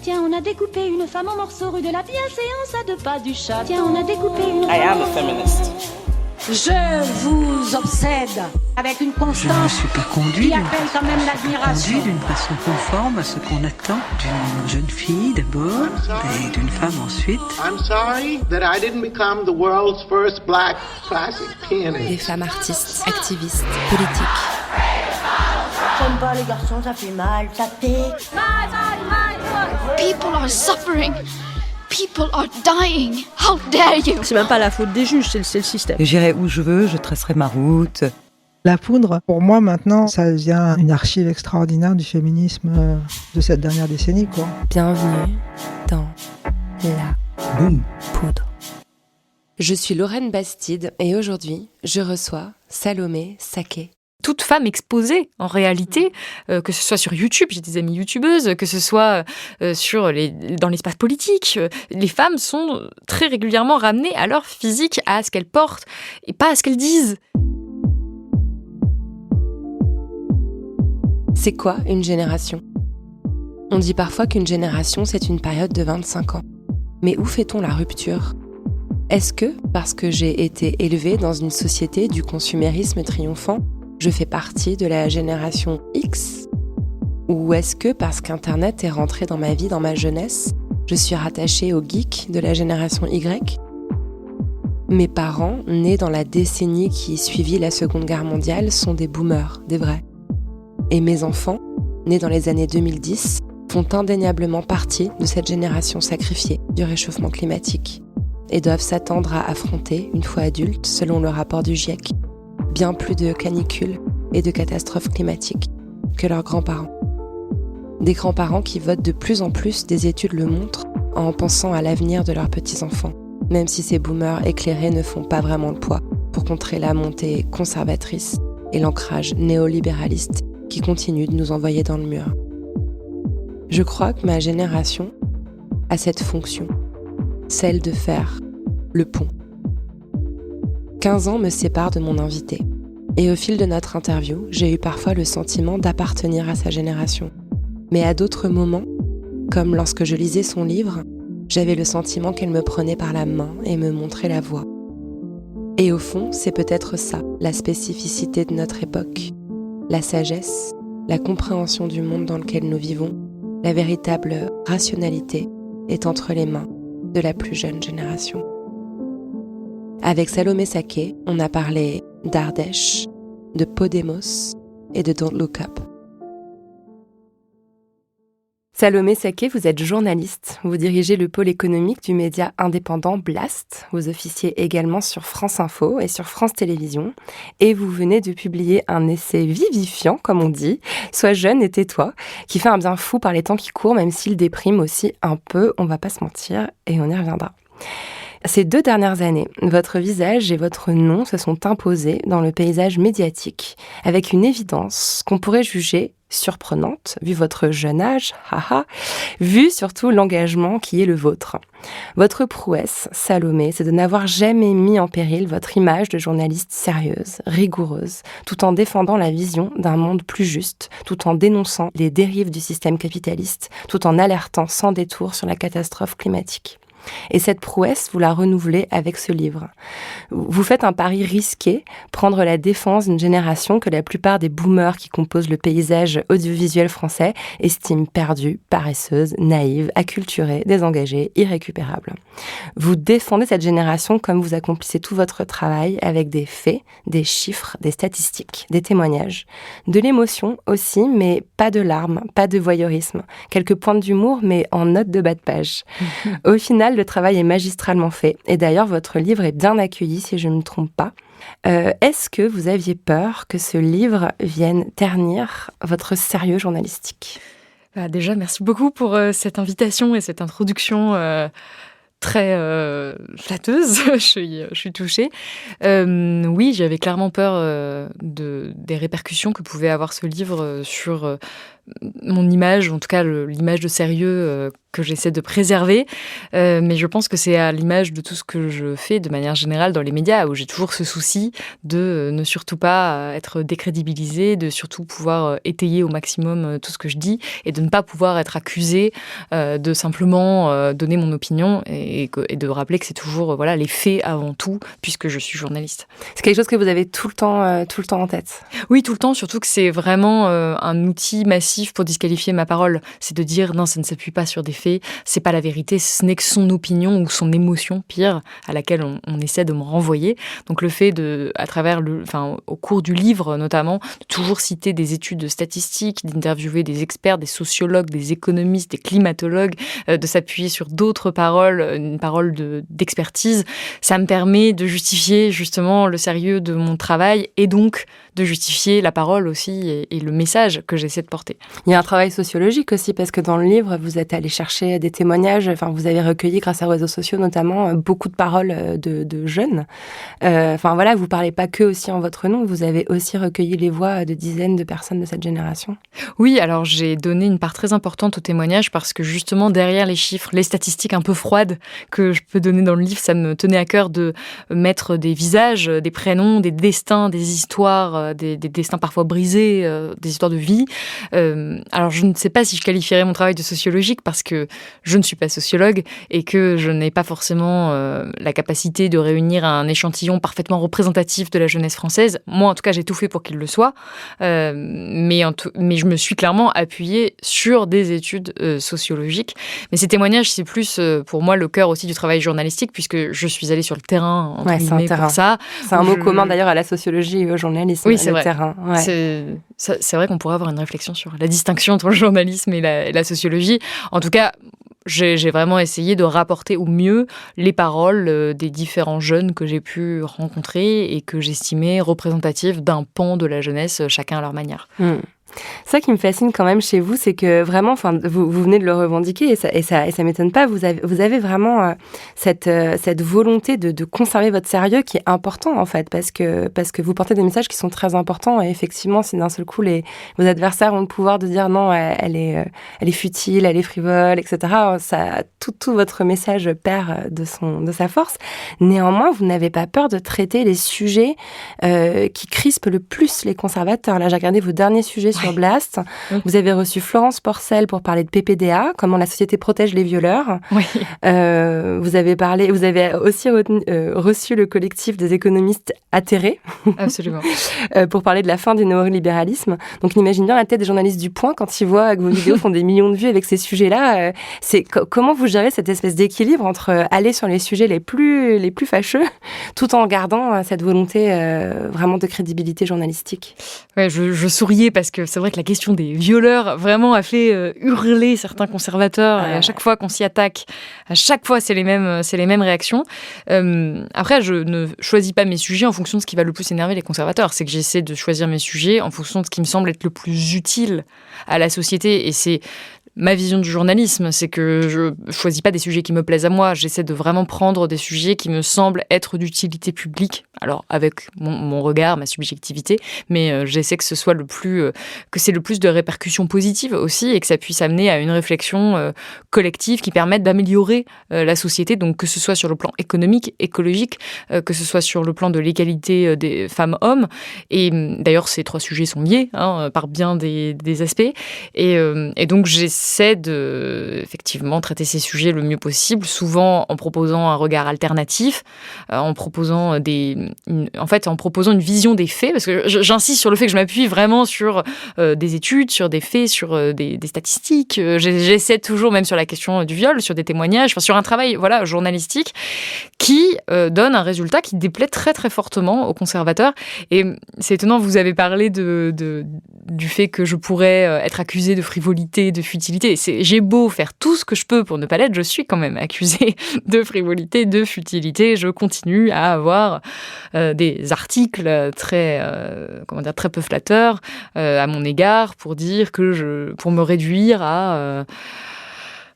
Tiens, on a découpé une femme en morceaux rue de la bienséance à 2 pas du chat. Tiens, on a découpé une I am a feminist. Je vous obsède avec une Je ne constance suis pas conduit qui appelle quand même l'admiration. d'une façon conforme à ce qu'on attend d'une jeune fille d'abord et d'une femme ensuite. I'm sorry that I didn't become the world's first black classic pianist. Des femmes artistes, activistes, politiques. J'aime pas les garçons, ça fait mal, taper. People are suffering. People are dying. How dare you? C'est même pas la faute des juges, c'est le système. J'irai où je veux, je tracerai ma route. La poudre, pour moi maintenant, ça devient une archive extraordinaire du féminisme de cette dernière décennie, quoi. Bienvenue dans la Boum. poudre. Je suis Lorraine Bastide et aujourd'hui, je reçois Salomé Saké. Toute femme exposée, en réalité, que ce soit sur YouTube, j'ai des amies youtubeuses, que ce soit dans l'espace politique, les femmes sont très régulièrement ramenées à leur physique, à ce qu'elles portent, et pas à ce qu'elles disent. C'est quoi une génération ? On dit parfois qu'une génération, c'est une période de 25 ans. Mais où fait-on la rupture ? Est-ce que, parce que j'ai été élevée dans une société du consumérisme triomphant, je fais partie de la génération X ? Ou est-ce que, parce qu'Internet est rentré dans ma vie, dans ma jeunesse, je suis rattachée aux geeks de la génération Y ? Mes parents, nés dans la décennie qui suivit la Seconde Guerre mondiale, sont des boomers, des vrais. Et mes enfants, nés dans les années 2010, font indéniablement partie de cette génération sacrifiée du réchauffement climatique et doivent s'attendre à affronter, une fois adultes, selon le rapport du GIEC, bien plus de canicules et de catastrophes climatiques que leurs grands-parents. Des grands-parents qui votent de plus en plus, des études le montrent, en pensant à l'avenir de leurs petits-enfants, même si ces boomers éclairés ne font pas vraiment le poids pour contrer la montée conservatrice et l'ancrage néolibéraliste qui continue de nous envoyer dans le mur. Je crois que ma génération a cette fonction, celle de faire le pont. 15 ans me séparent de mon invité. Et au fil de notre interview, j'ai eu parfois le sentiment d'appartenir à sa génération. Mais à d'autres moments, comme lorsque je lisais son livre, j'avais le sentiment qu'elle me prenait par la main et me montrait la voie. Et au fond, c'est peut-être ça, la spécificité de notre époque. La sagesse, la compréhension du monde dans lequel nous vivons, la véritable rationalité est entre les mains de la plus jeune génération. Avec Salomé Saké, on a parlé d'Ardèche, de Podemos et de Don't Look Up. Salomé Saké, vous êtes journaliste. Vous dirigez le pôle économique du média indépendant Blast. Vous officiez également sur France Info et sur France Télévisions. Et vous venez de publier un essai vivifiant, comme on dit, Sois jeune et tais-toi, qui fait un bien fou par les temps qui courent, même s'il déprime aussi un peu, on va pas se mentir, et on y reviendra. Ces 2 dernières années, votre visage et votre nom se sont imposés dans le paysage médiatique avec une évidence qu'on pourrait juger surprenante, vu votre jeune âge, vu surtout l'engagement qui est le vôtre. Votre prouesse, Salomé, c'est de n'avoir jamais mis en péril votre image de journaliste sérieuse, rigoureuse, tout en défendant la vision d'un monde plus juste, tout en dénonçant les dérives du système capitaliste, tout en alertant sans détour sur la catastrophe climatique. Et cette prouesse, vous la renouvelez avec ce livre. Vous faites un pari risqué, prendre la défense d'une génération que la plupart des boomers qui composent le paysage audiovisuel français estiment perdue, paresseuse, naïve, acculturée, désengagée, irrécupérable. Vous défendez cette génération comme vous accomplissez tout votre travail avec des faits, des chiffres, des statistiques, des témoignages, de l'émotion aussi, mais pas de larmes, pas de voyeurisme, quelques pointes d'humour, mais en note de bas de page. Au final, le travail est magistralement fait. Et d'ailleurs, votre livre est bien accueilli, si je ne me trompe pas. Est-ce que vous aviez peur que ce livre vienne ternir votre sérieux journalistique ? Déjà, merci beaucoup pour cette invitation et cette introduction très flatteuse. Je suis touchée. Oui, j'avais clairement peur des répercussions que pouvait avoir ce livre sur mon image, en tout cas l'image de sérieux que j'essaie de préserver. Mais je pense que c'est à l'image de tout ce que je fais de manière générale dans les médias, où j'ai toujours ce souci de ne surtout pas être décrédibilisée, de surtout pouvoir étayer au maximum tout ce que je dis et de ne pas pouvoir être accusée de simplement donner mon opinion et de rappeler que c'est toujours les faits avant tout, puisque je suis journaliste. C'est quelque chose que vous avez tout le temps en tête. Oui, tout le temps, surtout que c'est vraiment un outil massif pour disqualifier ma parole. C'est de dire non, ça ne s'appuie pas sur des faits, c'est pas la vérité, ce n'est que son opinion ou son émotion, pire, à laquelle on essaie de me renvoyer. Donc le fait à travers au cours du livre notamment, de toujours citer des études statistiques, d'interviewer des experts, des sociologues, des économistes, des climatologues, de s'appuyer sur d'autres paroles, une parole d'expertise, ça me permet de justifier justement le sérieux de mon travail et donc de justifier la parole aussi et le message que j'essaie de porter. Il y a un travail sociologique aussi, parce que dans le livre, vous êtes allé chercher des témoignages, vous avez recueilli, grâce aux réseaux sociaux notamment, beaucoup de paroles de jeunes. Vous parlez pas que aussi en votre nom, vous avez aussi recueilli les voix de dizaines de personnes de cette génération. Oui, alors j'ai donné une part très importante aux témoignages parce que justement derrière les chiffres, les statistiques un peu froides que je peux donner dans le livre, ça me tenait à cœur de mettre des visages, des prénoms, des destins, des histoires, des destins parfois brisés, des histoires de vie. Alors je ne sais pas si je qualifierais mon travail de sociologique parce que je ne suis pas sociologue et que je n'ai pas forcément la capacité de réunir un échantillon parfaitement représentatif de la jeunesse française. Moi, en tout cas, j'ai tout fait pour qu'il le soit. Mais je me suis clairement appuyée sur des études sociologiques. Mais ces témoignages, c'est plus pour moi le cœur aussi du travail journalistique puisque je suis allée sur le terrain entre guillemets pour ça. C'est un mot commun d'ailleurs à la sociologie et au journalisme. Oui, c'est vrai. Terrain. Ouais. C'est vrai qu'on pourrait avoir une réflexion sur la distinction entre le journalisme et la sociologie. En tout cas, j'ai vraiment essayé de rapporter au mieux les paroles des différents jeunes que j'ai pu rencontrer et que j'estimais représentatives d'un pan de la jeunesse, chacun à leur manière. Ça qui me fascine quand même chez vous, c'est que vraiment, vous venez de le revendiquer et ça m'étonne pas. Vous avez vraiment cette volonté de conserver votre sérieux qui est important en fait, parce que vous portez des messages qui sont très importants et effectivement, si d'un seul coup vos adversaires ont le pouvoir de dire non, elle est futile, elle est frivole, etc. Ça, tout votre message perd de sa force. Néanmoins, vous n'avez pas peur de traiter les sujets qui crispent le plus les conservateurs. Là, j'ai regardé vos derniers sujets sur Blast. Vous avez reçu Florence Porcel pour parler de PPDA, comment la société protège les violeurs. Oui. Vous avez aussi reçu le collectif des économistes atterrés. Absolument. Pour parler de la fin du néolibéralisme. Donc, on imagine bien la tête des journalistes du Point quand ils voient que vos vidéos font des millions de vues avec ces sujets-là. Comment vous gérez cette espèce d'équilibre entre aller sur les sujets les plus fâcheux, tout en gardant cette volonté vraiment de crédibilité journalistique? Ouais, je souriais parce que c'est vrai que la question des violeurs vraiment a fait hurler certains conservateurs. Et à chaque fois qu'on s'y attaque, à chaque fois c'est les mêmes réactions. Après, je ne choisis pas mes sujets en fonction de ce qui va le plus énerver les conservateurs. C'est que j'essaie de choisir mes sujets en fonction de ce qui me semble être le plus utile à la société. Et c'est ma vision du journalisme, c'est que je choisis pas des sujets qui me plaisent à moi. J'essaie de vraiment prendre des sujets qui me semblent être d'utilité publique. Alors avec mon regard, ma subjectivité, mais j'essaie que ce soit que c'est le plus de répercussions positives aussi et que ça puisse amener à une réflexion collective qui permette d'améliorer la société. Donc que ce soit sur le plan économique, écologique, que ce soit sur le plan de l'égalité des femmes-hommes. Et d'ailleurs, ces trois sujets sont liés par bien des aspects. Et donc j'essaie de effectivement traiter ces sujets le mieux possible, souvent en proposant un regard alternatif, en proposant une vision des faits, parce que j'insiste sur le fait que je m'appuie vraiment sur des études, sur des faits, sur des statistiques. J'essaie toujours, même sur la question du viol, sur des témoignages, sur un travail journalistique qui donne un résultat qui déplaît très très fortement aux conservateurs. Et c'est étonnant, vous avez parlé du fait que je pourrais être accusée de frivolité, de futilité. J'ai beau faire tout ce que je peux pour ne pas l'être, je suis quand même accusée de frivolité, de futilité. Je continue à avoir des articles très peu flatteurs à mon égard pour dire pour me réduire à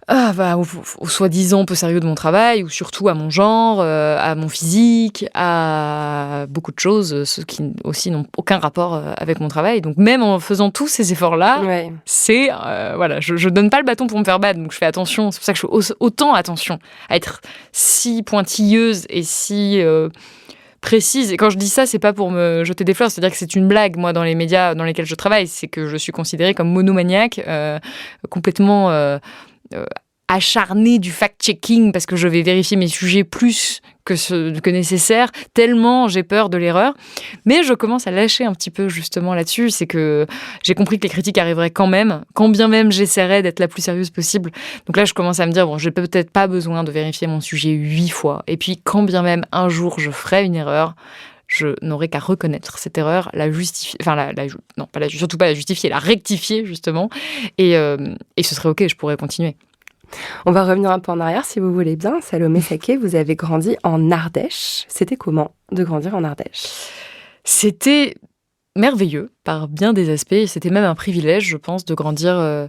au soi-disant peu sérieux de mon travail, ou surtout à mon genre, à mon physique, à beaucoup de choses, ceux qui aussi n'ont aucun rapport avec mon travail. Donc même en faisant tous ces efforts-là, c'est je donne pas le bâton pour me faire battre, donc je fais attention. C'est pour ça que je fais autant attention à être si pointilleuse et si précise. Et quand je dis ça, c'est pas pour me jeter des fleurs, c'est-à-dire que c'est une blague, moi, dans les médias dans lesquels je travaille, c'est que je suis considérée comme monomaniaque, complètement acharnée du fact-checking, parce que je vais vérifier mes sujets plus que nécessaire, tellement j'ai peur de l'erreur. Mais je commence à lâcher un petit peu justement là-dessus, c'est que j'ai compris que les critiques arriveraient quand bien même j'essaierais d'être la plus sérieuse possible. Donc là, je commence à me dire, j'ai peut-être pas besoin de vérifier mon sujet 8 fois. Et puis, quand bien même un jour je ferai une erreur, je n'aurai qu'à reconnaître cette erreur, la justifier, surtout pas la justifier, la rectifier justement, et ce serait ok, je pourrais continuer. On va revenir un peu en arrière si vous voulez bien. Salomé Saké, vous avez grandi en Ardèche. C'était comment de grandir en Ardèche ? C'était merveilleux par bien des aspects. C'était même un privilège, je pense, de grandir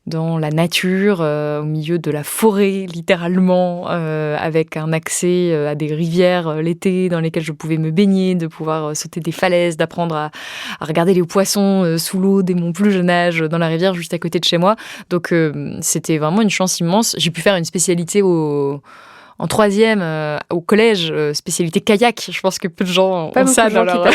dans la nature, au milieu de la forêt, littéralement, avec un accès à des rivières l'été dans lesquelles je pouvais me baigner, de pouvoir sauter des falaises, d'apprendre à regarder les poissons sous l'eau dès mon plus jeune âge, dans la rivière juste à côté de chez moi. Donc c'était vraiment une chance immense. J'ai pu faire une spécialité en 3e au collège, spécialité kayak. Je pense que peu de gens ont ça dans leur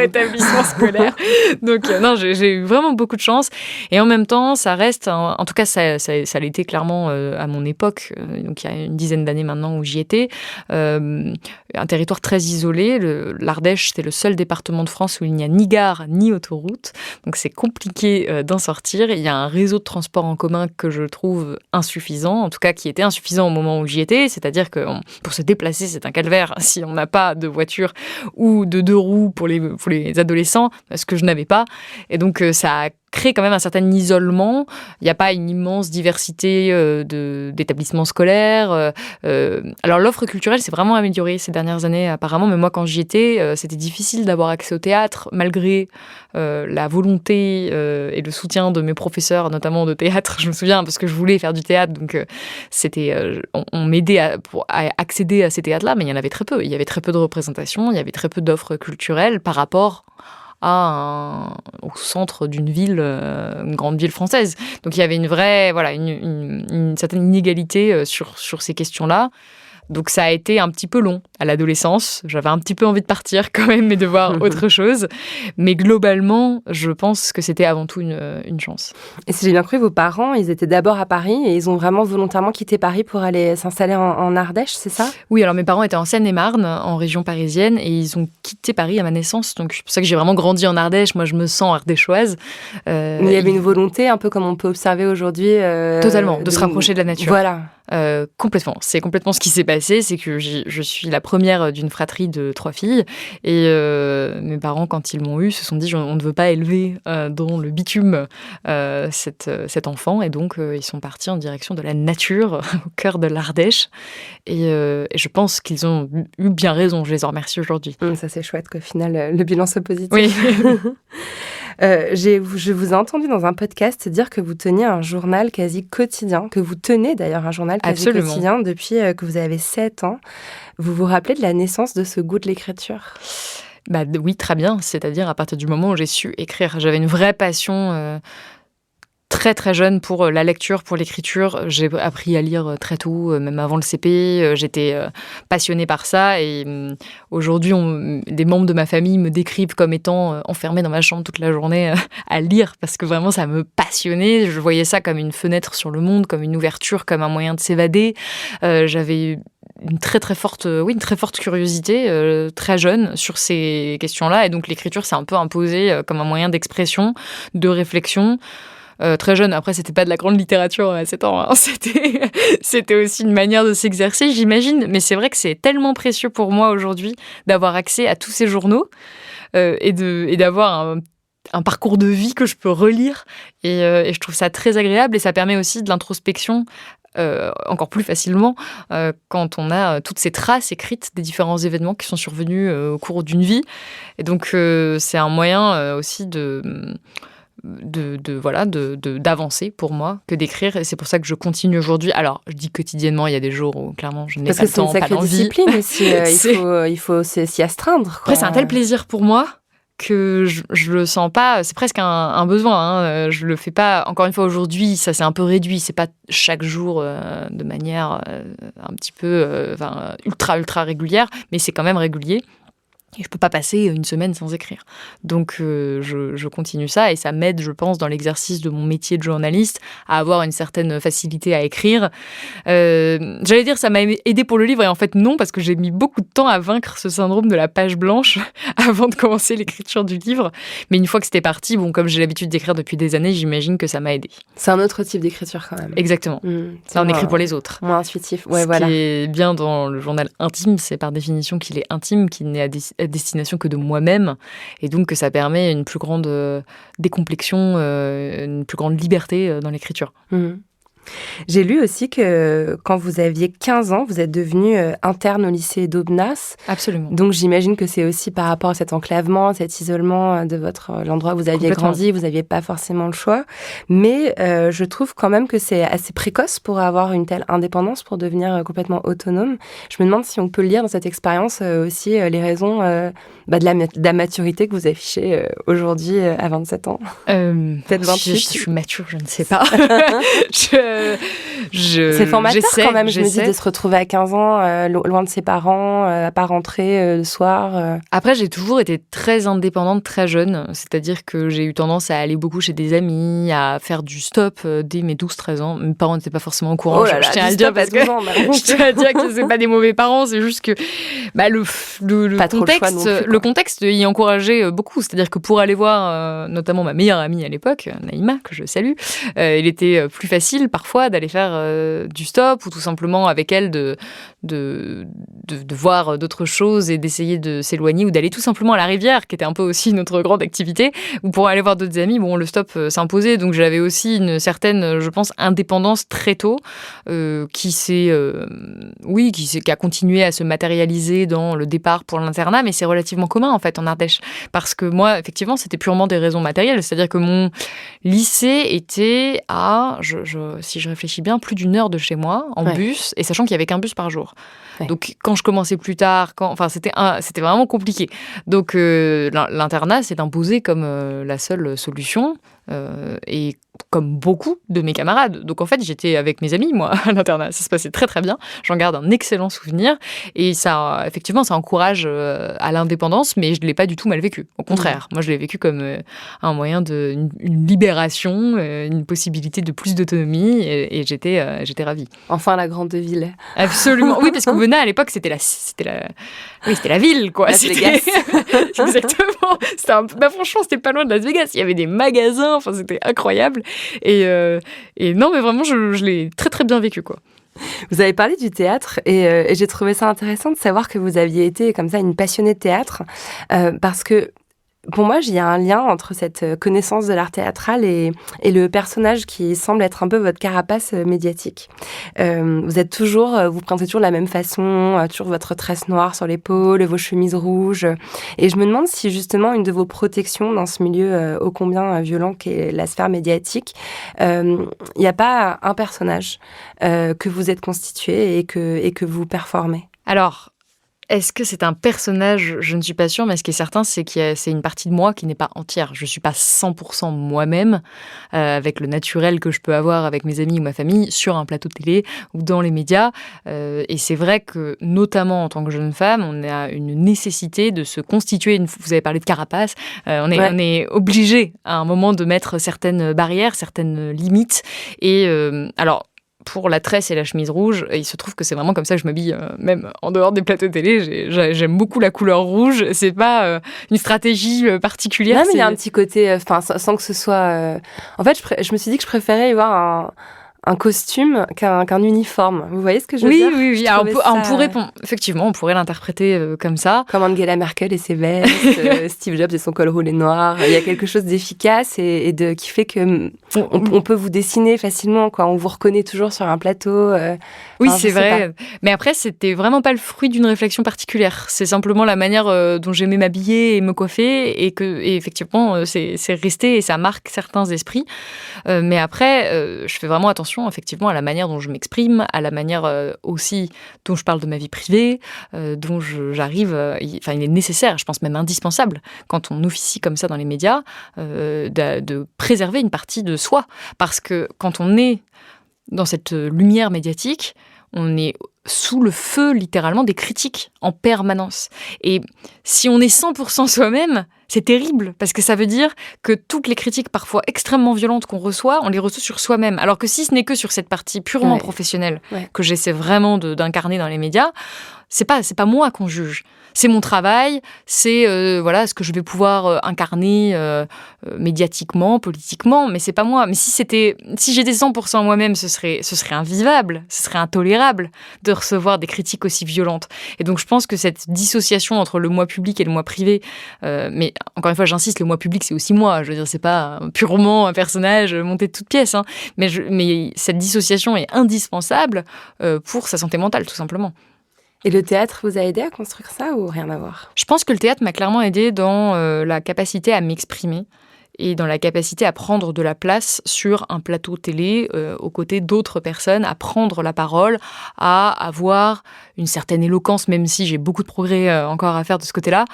établissement scolaire. Donc non, j'ai eu vraiment beaucoup de chance. Et en même temps, ça reste, en tout cas, ça l'était clairement à mon époque, donc il y a une dizaine d'années maintenant où j'y étais, un territoire très isolé. L'Ardèche, c'est le seul département de France où il n'y a ni gare ni autoroute. Donc c'est compliqué d'en sortir. Il y a un réseau de transport en commun que je trouve insuffisant, en tout cas qui était insuffisant au moment où j'y étais. C'est-à-dire que pour se déplacer, c'est un calvaire si on n'a pas de voiture ou de 2 roues pour les adolescents, ce que je n'avais pas. Et donc, ça a créé quand même un certain isolement. Il n'y a pas une immense diversité d'établissements scolaires. Alors, l'offre culturelle s'est vraiment améliorée ces dernières années, apparemment. Mais moi, quand j'y étais, c'était difficile d'avoir accès au théâtre, malgré la volonté et le soutien de mes professeurs, notamment de théâtre. Je me souviens, parce que je voulais faire du théâtre. Donc, on m'aidait à accéder à ces théâtres-là, mais il y en avait très peu. Il y avait très peu de représentation, il y avait très peu d'offres culturelles par rapport au centre d'une ville, une grande ville française. Donc il y avait une vraie, une certaine inégalité sur ces questions-là. Donc ça a été un petit peu long à l'adolescence. J'avais un petit peu envie de partir quand même et de voir autre chose. Mais globalement, je pense que c'était avant tout une chance. Et si j'ai bien compris, vos parents, ils étaient d'abord à Paris et ils ont vraiment volontairement quitté Paris pour aller s'installer en Ardèche, c'est ça ? Oui, alors mes parents étaient en Seine-et-Marne, en région parisienne, et ils ont quitté Paris à ma naissance. Donc c'est pour ça que j'ai vraiment grandi en Ardèche. Moi, je me sens ardéchoise. Mais il y avait une volonté, un peu comme on peut observer aujourd'hui. Totalement, de se rapprocher de la nature. Voilà. Complètement. C'est complètement ce qui s'est passé. C'est que je suis la première d'une fratrie de 3 filles. Et mes parents, quand ils m'ont eue, se sont dit on ne veut pas élever dans le bitume cet enfant. Et donc, ils sont partis en direction de la nature, au cœur de l'Ardèche. Et je pense qu'ils ont eu bien raison. Je les en remercie aujourd'hui. Ça, c'est chouette qu'au final, le bilan soit positif. Oui. Je vous ai entendu dans un podcast dire que vous teniez un journal quasi quotidien, que vous tenez d'ailleurs un journal quasi quotidien depuis que vous avez 7 ans. Vous vous rappelez de la naissance de ce goût de l'écriture ? Oui, très bien. C'est-à-dire à partir du moment où j'ai su écrire. J'avais une vraie passion très très jeune pour la lecture, pour l'écriture. J'ai appris à lire très tôt, même avant le CP. J'étais passionnée par ça et aujourd'hui, des membres de ma famille me décrivent comme étant enfermée dans ma chambre toute la journée à lire parce que vraiment ça me passionnait. Je voyais ça comme une fenêtre sur le monde, comme une ouverture, comme un moyen de s'évader. J'avais une très très forte curiosité très jeune sur ces questions-là et donc l'écriture s'est un peu imposée comme un moyen d'expression, de réflexion. Très jeune, après c'était pas de la grande littérature à 7 ans, hein. C'était aussi une manière de s'exercer, j'imagine, mais c'est vrai que c'est tellement précieux pour moi aujourd'hui d'avoir accès à tous ces journaux et d'avoir un parcours de vie que je peux relire et je trouve ça très agréable et ça permet aussi de l'introspection encore plus facilement quand on a toutes ces traces écrites des différents événements qui sont survenus au cours d'une vie et donc c'est un moyen aussi d'avancer pour moi que d'écrire. Et c'est pour ça que je continue aujourd'hui. Alors, je dis quotidiennement, il y a des jours où clairement je n'ai pas le temps, pas l'envie. Parce que c'est une sacrée discipline aussi. Il faut s'y astreindre, quoi. Après, c'est un tel plaisir pour moi que je le sens pas, c'est presque un besoin, je le fais pas, encore une fois aujourd'hui, ça s'est un peu réduit, c'est pas chaque jour de manière un petit peu ultra régulière, mais c'est quand même régulier. Et je peux pas passer une semaine sans écrire. Donc, je continue ça et ça m'aide, je pense, dans l'exercice de mon métier de journaliste à avoir une certaine facilité à écrire. J'allais dire ça m'a aidé pour le livre et en fait non, parce que j'ai mis beaucoup de temps à vaincre ce syndrome de la page blanche avant de commencer l'écriture du livre. Mais une fois que c'était parti, comme j'ai l'habitude d'écrire depuis des années, j'imagine que ça m'a aidé. C'est un autre type d'écriture quand même. Exactement. Ça, on écrit pour les autres. Moins intuitif. Ouais, Ce qui est bien dans le journal intime, c'est par définition qu'il est intime, qu'il n'est à destination que de moi-même, et donc que ça permet une plus grande décomplexion, une plus grande liberté dans l'écriture. J'ai lu aussi que quand vous aviez 15 ans, vous êtes devenue interne au lycée d'Aubenas. Absolument. Donc j'imagine que c'est aussi par rapport à cet enclavement, cet isolement de l'endroit où vous aviez grandi, vous n'aviez pas forcément le choix. Mais je trouve quand même que c'est assez précoce pour avoir une telle indépendance, pour devenir complètement autonome. Je me demande si on peut lire dans cette expérience aussi les raisons de la maturité que vous affichez aujourd'hui à 27 ans. Peut-être 28. Je suis mature, je ne sais pas. C'est formateur quand même, je me dis, de se retrouver à 15 ans, loin de ses parents, à pas rentrer le soir. Après, j'ai toujours été très indépendante, très jeune. C'est-à-dire que j'ai eu tendance à aller beaucoup chez des amis, à faire du stop dès mes 12-13 ans. Mes parents n'étaient pas forcément au courant. Je tiens à le dire parce que je tiens à dire que c'est pas des mauvais parents, c'est juste que le contexte y encourageait beaucoup. C'est-à-dire que pour aller voir notamment ma meilleure amie à l'époque, Naïma, que je salue, il était plus facile parfois d'aller faire du stop ou tout simplement avec elle de voir d'autres choses et d'essayer de s'éloigner ou d'aller tout simplement à la rivière, qui était un peu aussi notre grande activité, ou pour aller voir d'autres amis. Le stop s'imposait, donc j'avais aussi une certaine, je pense, indépendance très tôt qui a continué à se matérialiser dans le départ pour l'internat, mais c'est relativement commun en fait en Ardèche, parce que moi, effectivement, c'était purement des raisons matérielles, c'est-à-dire que mon lycée était à, si je réfléchis bien, plus d'1 heure de chez moi, en bus, et sachant qu'il n'y avait qu'un bus par jour. Ouais. Donc, quand je commençais plus tard, c'était vraiment compliqué. Donc, l'internat s'est imposé comme la seule solution, et comme beaucoup de mes camarades. Donc, en fait, j'étais avec mes amis, moi, à l'internat. Ça se passait très, très bien. J'en garde un excellent souvenir. Et ça, effectivement, ça encourage à l'indépendance, mais je ne l'ai pas du tout mal vécu. Au contraire, moi, je l'ai vécu comme un moyen une libération, une possibilité de plus d'autonomie, et j'étais ravie. Enfin, la grande ville. Absolument. Oui, parce qu'Aubenas, à l'époque, c'était la ville, quoi. Las Vegas. Exactement. Franchement, c'était pas loin de Las Vegas. Il y avait des magasins, c'était incroyable. Et non, mais vraiment, je l'ai très, très bien vécu, quoi. Vous avez parlé du théâtre et j'ai trouvé ça intéressant de savoir que vous aviez été comme ça une passionnée de théâtre, parce que pour moi, il y a un lien entre cette connaissance de l'art théâtral et le personnage qui semble être un peu votre carapace médiatique. Vous êtes vous présentez toujours de la même façon, toujours votre tresse noire sur l'épaule, vos chemises rouges. Et je me demande si justement une de vos protections dans ce milieu ô combien violent qu'est la sphère médiatique, il n'y a pas un personnage que vous êtes constitué et que vous performez. Alors, est-ce que c'est un personnage ? Je ne suis pas sûre, mais ce qui est certain, c'est que c'est une partie de moi qui n'est pas entière. Je ne suis pas 100% moi-même, avec le naturel que je peux avoir avec mes amis ou ma famille, sur un plateau de télé ou dans les médias. Et c'est vrai que, notamment en tant que jeune femme, on a une nécessité de se constituer. Vous avez parlé de carapace. On est obligé à un moment de mettre certaines barrières, certaines limites. Et alors, pour la tresse et la chemise rouge, il se trouve que c'est vraiment comme ça que je m'habille, même en dehors des plateaux télé. J'aime beaucoup la couleur rouge. C'est pas une stratégie particulière. Non, mais il y a un petit côté, sans que ce soit... En fait, je me suis dit que je préférais y voir un costume qu'un uniforme. Vous voyez ce que je veux dire ? Oui. On pourrait l'interpréter comme ça. Comme Angela Merkel et ses vestes, Steve Jobs et son col roulé noir. Il y a quelque chose d'efficace et qui fait que On peut vous dessiner facilement, quoi. On vous reconnaît toujours sur un plateau. Oui, c'est vrai. Mais après, c'était vraiment pas le fruit d'une réflexion particulière. C'est simplement la manière dont j'aimais m'habiller et me coiffer, et effectivement, c'est resté et ça marque certains esprits. Mais après, je fais vraiment attention, effectivement, à la manière dont je m'exprime, à la manière aussi dont je parle de ma vie privée, dont j'arrive. Il est nécessaire, je pense même indispensable, quand on officie comme ça dans les médias, de préserver une partie de soi. Parce que quand on est dans cette lumière médiatique, on est sous le feu, littéralement, des critiques en permanence. Et si on est 100% soi-même, c'est terrible, parce que ça veut dire que toutes les critiques parfois extrêmement violentes qu'on reçoit, on les reçoit sur soi-même. Alors que si ce n'est que sur cette partie purement professionnelle que j'essaie vraiment d'incarner dans les médias, c'est pas moi qu'on juge. C'est mon travail, c'est ce que je vais pouvoir incarner médiatiquement, politiquement, mais c'est pas moi. Mais si j'étais 100% moi-même, ce serait invivable, ce serait intolérable de recevoir des critiques aussi violentes. Et donc je pense que cette dissociation entre le moi public et le moi privé, mais encore une fois j'insiste, le moi public c'est aussi moi, je veux dire c'est pas purement un personnage monté de toutes pièces, hein, mais cette dissociation est indispensable pour sa santé mentale tout simplement. Et le théâtre vous a aidé à construire ça ou rien à voir ? Je pense que le théâtre m'a clairement aidé dans la capacité à m'exprimer et dans la capacité à prendre de la place sur un plateau télé aux côtés d'autres personnes, à prendre la parole, à avoir une certaine éloquence, même si j'ai beaucoup de progrès encore à faire de ce côté-là.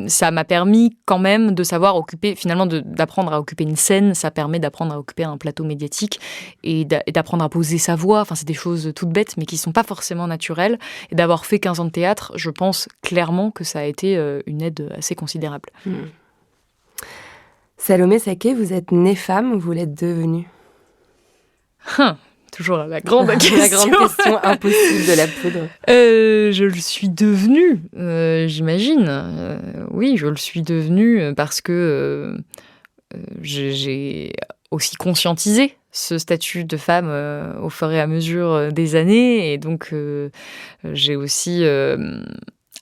Ça m'a permis quand même de savoir occuper, finalement d'apprendre à occuper une scène, ça permet d'apprendre à occuper un plateau médiatique et d'apprendre à poser sa voix. Enfin, c'est des choses toutes bêtes, mais qui ne sont pas forcément naturelles. Et d'avoir fait 15 ans de théâtre, je pense clairement que ça a été une aide assez considérable. Salomé Saké, vous êtes née femme ou vous l'êtes devenue ? Toujours la grande question. La grande question impossible de la poudre. Je le suis devenue, j'imagine. Oui, je le suis devenue parce que j'ai aussi conscientisé ce statut de femme au fur et à mesure des années. Et donc, j'ai aussi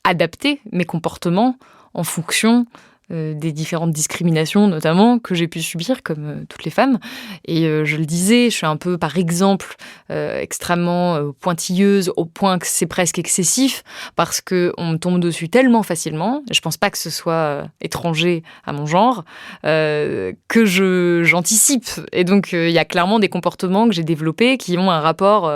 adapté mes comportements en fonction des différentes discriminations notamment que j'ai pu subir comme toutes les femmes. Et je le disais, je suis un peu par exemple extrêmement pointilleuse au point que c'est presque excessif parce qu'on me tombe dessus tellement facilement, je pense pas que ce soit étranger à mon genre, que j'anticipe. Et donc il y a clairement des comportements que j'ai développés qui ont un rapport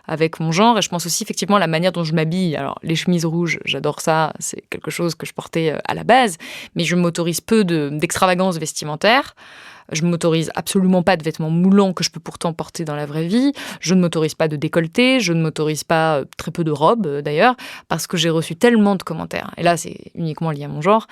avec mon genre. Et je pense aussi effectivement à la manière dont je m'habille. Alors les chemises rouges, j'adore ça, c'est quelque chose que je portais à la base, mais je m'autorise peu d'extravagance vestimentaire. Je ne m'autorise absolument pas de vêtements moulants que je peux pourtant porter dans la vraie vie. Je ne m'autorise pas de décolleté. Je ne m'autorise pas très peu de robes, d'ailleurs, parce que j'ai reçu tellement de commentaires. Et là, c'est uniquement lié à mon genre.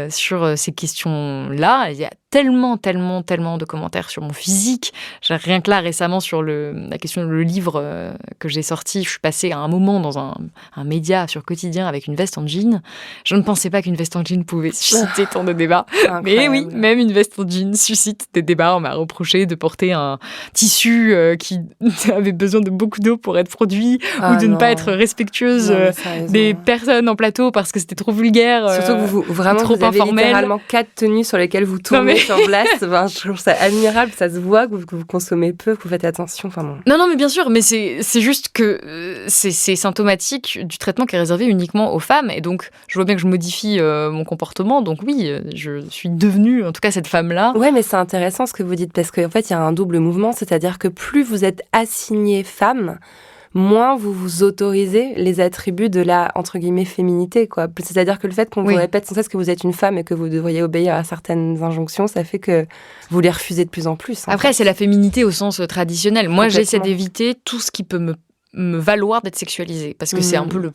Sur ces questions-là, il y a tellement de commentaires sur mon physique. Rien que là, récemment, sur la question du livre que j'ai sorti, je suis passée à un moment dans un média sur Quotidien avec une veste en jean. Je ne pensais pas qu'une veste en jean pouvait susciter tant de débats. Mais oui, même une veste en jean suscite des débats. On m'a reproché de porter un tissu qui avait besoin de beaucoup d'eau pour être produit ou de ne pas être respectueuse des personnes en plateau parce que c'était trop vulgaire. Surtout que vous avez littéralement 4 tenues sur lesquelles vous tournez sur place. Enfin, je trouve ça admirable, ça se voit que vous consommez peu, que vous faites attention. Enfin, non, mais bien sûr, mais c'est juste que c'est symptomatique du traitement qui est réservé uniquement aux femmes. Et donc, je vois bien que je modifie mon comportement. Donc oui, je suis devenue, en tout cas, cette femme-là. Ouais, mais c'est intéressant ce que vous dites, parce qu'en fait, il y a un double mouvement, c'est-à-dire que plus vous êtes assignée femme, moins vous vous autorisez les attributs de la, entre guillemets, féminité, quoi. C'est-à-dire que le fait qu'on vous répète sans cesse que vous êtes une femme et que vous devriez obéir à certaines injonctions, ça fait que vous les refusez de plus en plus. Après, c'est la féminité au sens traditionnel. Moi, j'essaie d'éviter tout ce qui peut me valoir d'être sexualisée, parce que c'est un peu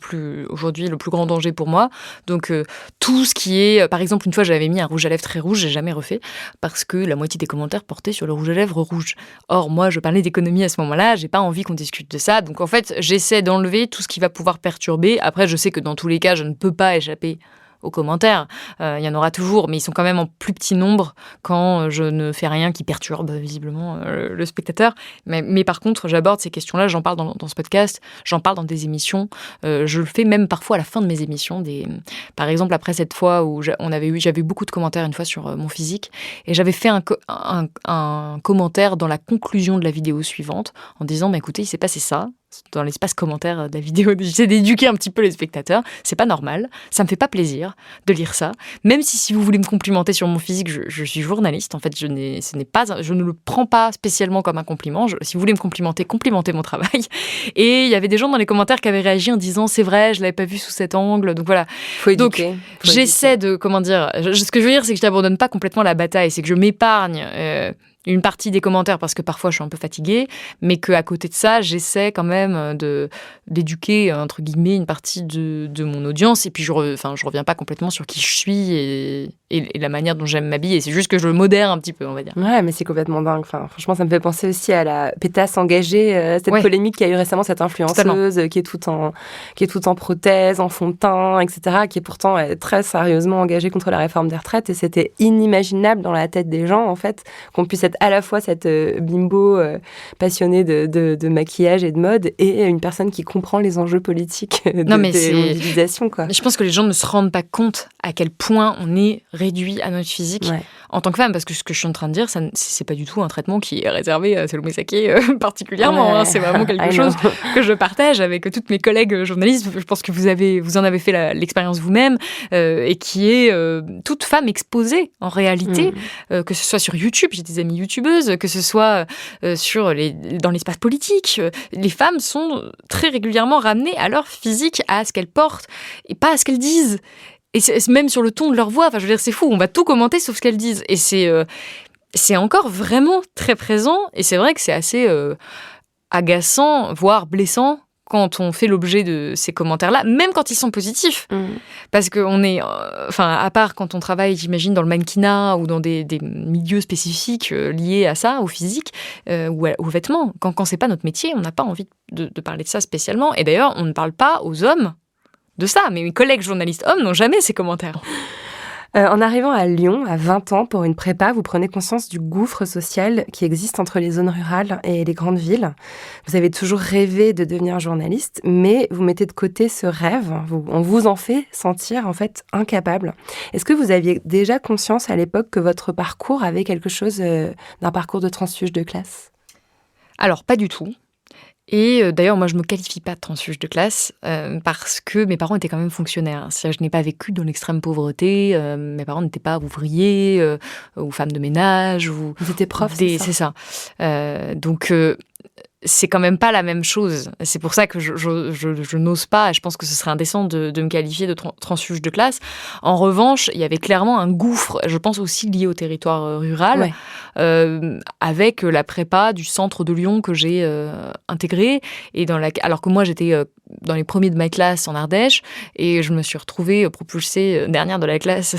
aujourd'hui le plus grand danger pour moi. Donc tout ce qui est, par exemple, une fois j'avais mis un rouge à lèvres très rouge, j'ai jamais refait parce que la moitié des commentaires portaient sur le rouge à lèvres rouge. Or moi je parlais d'économie à ce moment-là, j'ai pas envie qu'on discute de ça, donc en fait j'essaie d'enlever tout ce qui va pouvoir perturber. Après je sais que dans tous les cas je ne peux pas échapper aux commentaires. Il y en aura toujours, mais ils sont quand même en plus petit nombre quand je ne fais rien qui perturbe visiblement le spectateur. Mais par contre, j'aborde ces questions-là, j'en parle dans ce podcast, j'en parle dans des émissions. Je le fais même parfois à la fin de mes émissions. Par exemple, après cette fois où j'avais eu beaucoup de commentaires une fois sur mon physique, et j'avais fait un commentaire dans la conclusion de la vidéo suivante en disant écoutez, il s'est passé ça dans l'espace commentaire de la vidéo. J'essaie d'éduquer un petit peu les spectateurs. C'est pas normal. Ça me fait pas plaisir de lire ça. Même si vous voulez me complimenter sur mon physique, je suis journaliste. En fait, je ne le prends pas spécialement comme un compliment. Si vous voulez me complimentez mon travail. Et il y avait des gens dans les commentaires qui avaient réagi en disant c'est vrai, je l'avais pas vu sous cet angle. Donc voilà. Faut éduquer. J'essaie de, ce que je veux dire, c'est que je n'abandonne pas complètement la bataille. C'est que je m'épargne une partie des commentaires parce que parfois je suis un peu fatiguée, mais qu'à côté de ça, j'essaie quand même d'éduquer, entre guillemets, une partie de mon audience. Et puis je reviens pas complètement sur qui je suis et la manière dont j'aime m'habiller. C'est juste que je modère un petit peu, on va dire. Ouais, mais c'est complètement dingue. Enfin, franchement, ça me fait penser aussi à la pétasse engagée, cette polémique qu'il y a eu récemment, cette influenceuse qui est toute en prothèse, en fond de teint, etc., qui est pourtant très sérieusement engagée contre la réforme des retraites. Et c'était inimaginable dans la tête des gens, en fait, qu'on puisse être à la fois cette bimbo passionnée de maquillage et de mode et une personne qui comprend les enjeux politiques de mobilisation, quoi. Je pense que les gens ne se rendent pas compte à quel point on est réduit à notre physique en tant que femme, parce que ce que je suis en train de dire, c'est pas du tout un traitement qui est réservé à Salomé Saké particulièrement. C'est vraiment quelque chose que je partage avec toutes mes collègues journalistes. Je pense que vous en avez fait l'expérience vous-même, et qui est toute femme exposée en réalité, que ce soit sur YouTube, j'ai des amies youtubeuses, que ce soit dans l'espace politique. Les femmes sont très régulièrement ramenées à leur physique, à ce qu'elles portent et pas à ce qu'elles disent. Et c'est même sur le ton de leur voix. Enfin, je veux dire, c'est fou. On va tout commenter sauf ce qu'elles disent. Et c'est encore vraiment très présent. Et c'est vrai que c'est assez agaçant, voire blessant, quand on fait l'objet de ces commentaires-là, même quand ils sont positifs. Parce qu'on est... à part quand on travaille, j'imagine, dans le mannequinat ou dans des milieux spécifiques liés à ça, au physique ou aux vêtements. Quand c'est pas notre métier, on n'a pas envie de parler de ça spécialement. Et d'ailleurs, on ne parle pas aux hommes de ça. Mais mes collègues journalistes hommes n'ont jamais ces commentaires. En arrivant à Lyon, à 20 ans, pour une prépa, vous prenez conscience du gouffre social qui existe entre les zones rurales et les grandes villes. Vous avez toujours rêvé de devenir journaliste, mais vous mettez de côté ce rêve. On vous en fait sentir, en fait, incapable. Est-ce que vous aviez déjà conscience à l'époque que votre parcours avait quelque chose d'un parcours de transfuge de classe ? Alors, pas du tout. Et d'ailleurs, moi, je ne me qualifie pas de transfuge de classe parce que mes parents étaient quand même fonctionnaires. C'est-à-dire, je n'ai pas vécu dans l'extrême pauvreté. Mes parents n'étaient pas ouvriers ou femmes de ménage. Vous étiez prof, c'est ça. C'est ça. Donc, c'est quand même pas la même chose. C'est pour ça que je n'ose pas, et je pense que ce serait indécent de me qualifier de transfuge de classe. En revanche, il y avait clairement un gouffre, je pense aussi lié au territoire rural, avec la prépa du centre de Lyon que j'ai intégrée, et alors que moi j'étais dans les premiers de ma classe en Ardèche, et je me suis retrouvée propulsée dernière de la classe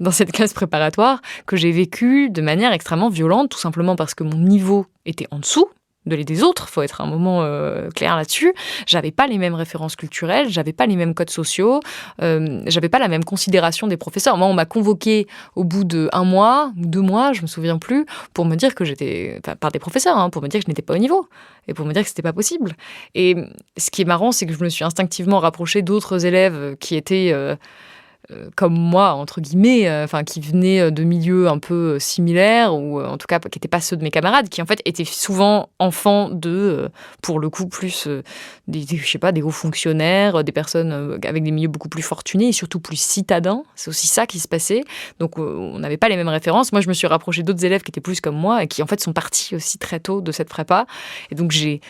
dans cette classe préparatoire que j'ai vécue de manière extrêmement violente, tout simplement parce que mon niveau était en dessous des autres, faut être un moment clair là-dessus. J'avais pas les mêmes références culturelles, j'avais pas les mêmes codes sociaux, j'avais pas la même considération des professeurs. Moi, on m'a convoqué au bout d'1 mois ou 2 mois, je me souviens plus, pour me dire que j'étais, par des professeurs, pour me dire que je n'étais pas au niveau et pour me dire que c'était pas possible. Et ce qui est marrant, c'est que je me suis instinctivement rapprochée d'autres élèves qui étaient comme moi, entre guillemets, qui venaient de milieux un peu similaires, ou en tout cas qui n'étaient pas ceux de mes camarades, qui en fait étaient souvent enfants de, pour le coup, plus des hauts fonctionnaires, des personnes avec des milieux beaucoup plus fortunés et surtout plus citadins. C'est aussi ça qui se passait. Donc on n'avait pas les mêmes références. Moi, je me suis rapprochée d'autres élèves qui étaient plus comme moi et qui en fait sont partis aussi très tôt de cette prépa. Et donc j'ai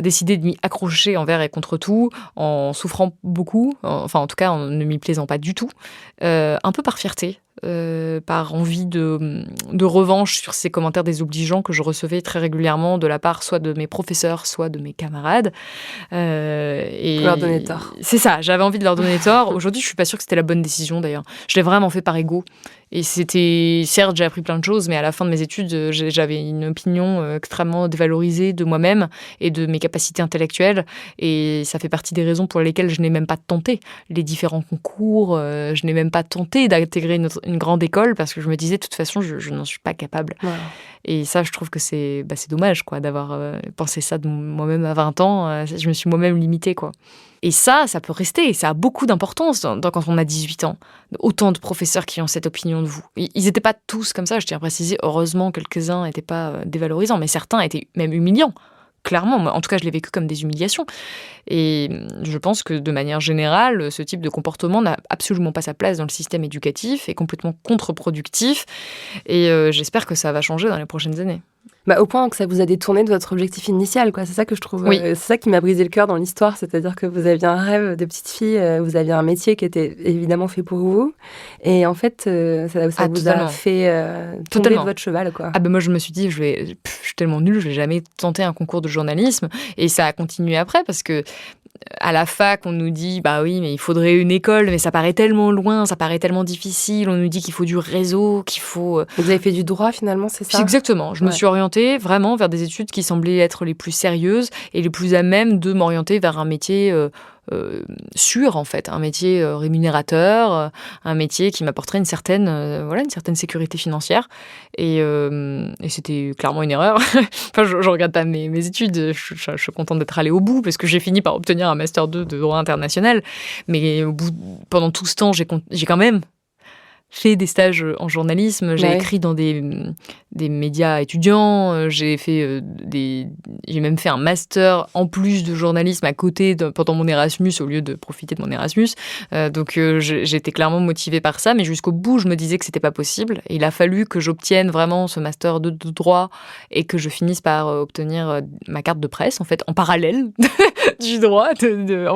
décidé de m'y accrocher envers et contre tout, en souffrant beaucoup, en tout cas en ne m'y plaisant pas du tout, un peu par fierté par envie de revanche sur ces commentaires désobligeants que je recevais très régulièrement de la part soit de mes professeurs, soit de mes camarades. Pour leur donner tort. C'est ça, j'avais envie de leur donner tort. Aujourd'hui, je suis pas sûre que c'était la bonne décision d'ailleurs. Je l'ai vraiment fait par ego. Et c'était, certes, j'ai appris plein de choses, mais à la fin de mes études, j'avais une opinion extrêmement dévalorisée de moi-même et de mes capacités intellectuelles. Et ça fait partie des raisons pour lesquelles je n'ai même pas tenté les différents concours. Je n'ai même pas tenté d'intégrer une grande école parce que je me disais, de toute façon, je n'en suis pas capable. Ouais. Et ça, je trouve que c'est dommage, quoi, d'avoir pensé ça de moi-même à 20 ans. Je me suis moi-même limitée, quoi. Et ça peut rester. Ça a beaucoup d'importance quand on a 18 ans. Autant de professeurs qui ont cette opinion de vous. Ils n'étaient pas tous comme ça, je tiens à préciser. Heureusement, quelques-uns n'étaient pas dévalorisants, mais certains étaient même humiliants. Clairement, en tout cas, je l'ai vécu comme des humiliations. Et je pense que, de manière générale, ce type de comportement n'a absolument pas sa place dans le système éducatif, est complètement contre-productif. Et j'espère que ça va changer dans les prochaines années. Au point que ça vous a détourné de votre objectif initial, quoi. C'est ça que je trouve. Oui. C'est ça qui m'a brisé le cœur dans l'histoire, c'est-à-dire que vous aviez un rêve de petite fille, vous aviez un métier qui était évidemment fait pour vous, et en fait, ça vous a fait tomber de votre cheval, quoi. Moi, je me suis dit, je suis tellement nulle, je vais jamais tenter un concours de journalisme, et ça a continué après parce que. À la fac, on nous dit, oui, mais il faudrait une école, mais ça paraît tellement loin, ça paraît tellement difficile. On nous dit qu'il faut du réseau, qu'il faut... Vous avez fait du droit, finalement, c'est ça ? Exactement. Je me suis orientée vraiment vers des études qui semblaient être les plus sérieuses et les plus à même de m'orienter vers un métier sûr, en fait. Un métier rémunérateur, un métier qui m'apporterait une certaine sécurité financière. Et c'était clairement une erreur. Enfin, je regrette pas mes études. Je suis contente d'être allée au bout parce que j'ai fini par obtenir un Master 2 de droit international. Mais pendant tout ce temps, j'ai quand même fait des stages en journalisme, j'ai écrit dans des médias étudiants, j'ai même fait un master en plus de journalisme à côté pendant mon Erasmus au lieu de profiter de mon Erasmus. Donc j'étais clairement motivée par ça, mais jusqu'au bout, je me disais que c'était pas possible. Et il a fallu que j'obtienne vraiment ce master de droit et que je finisse par obtenir ma carte de presse, en fait, en parallèle du droit.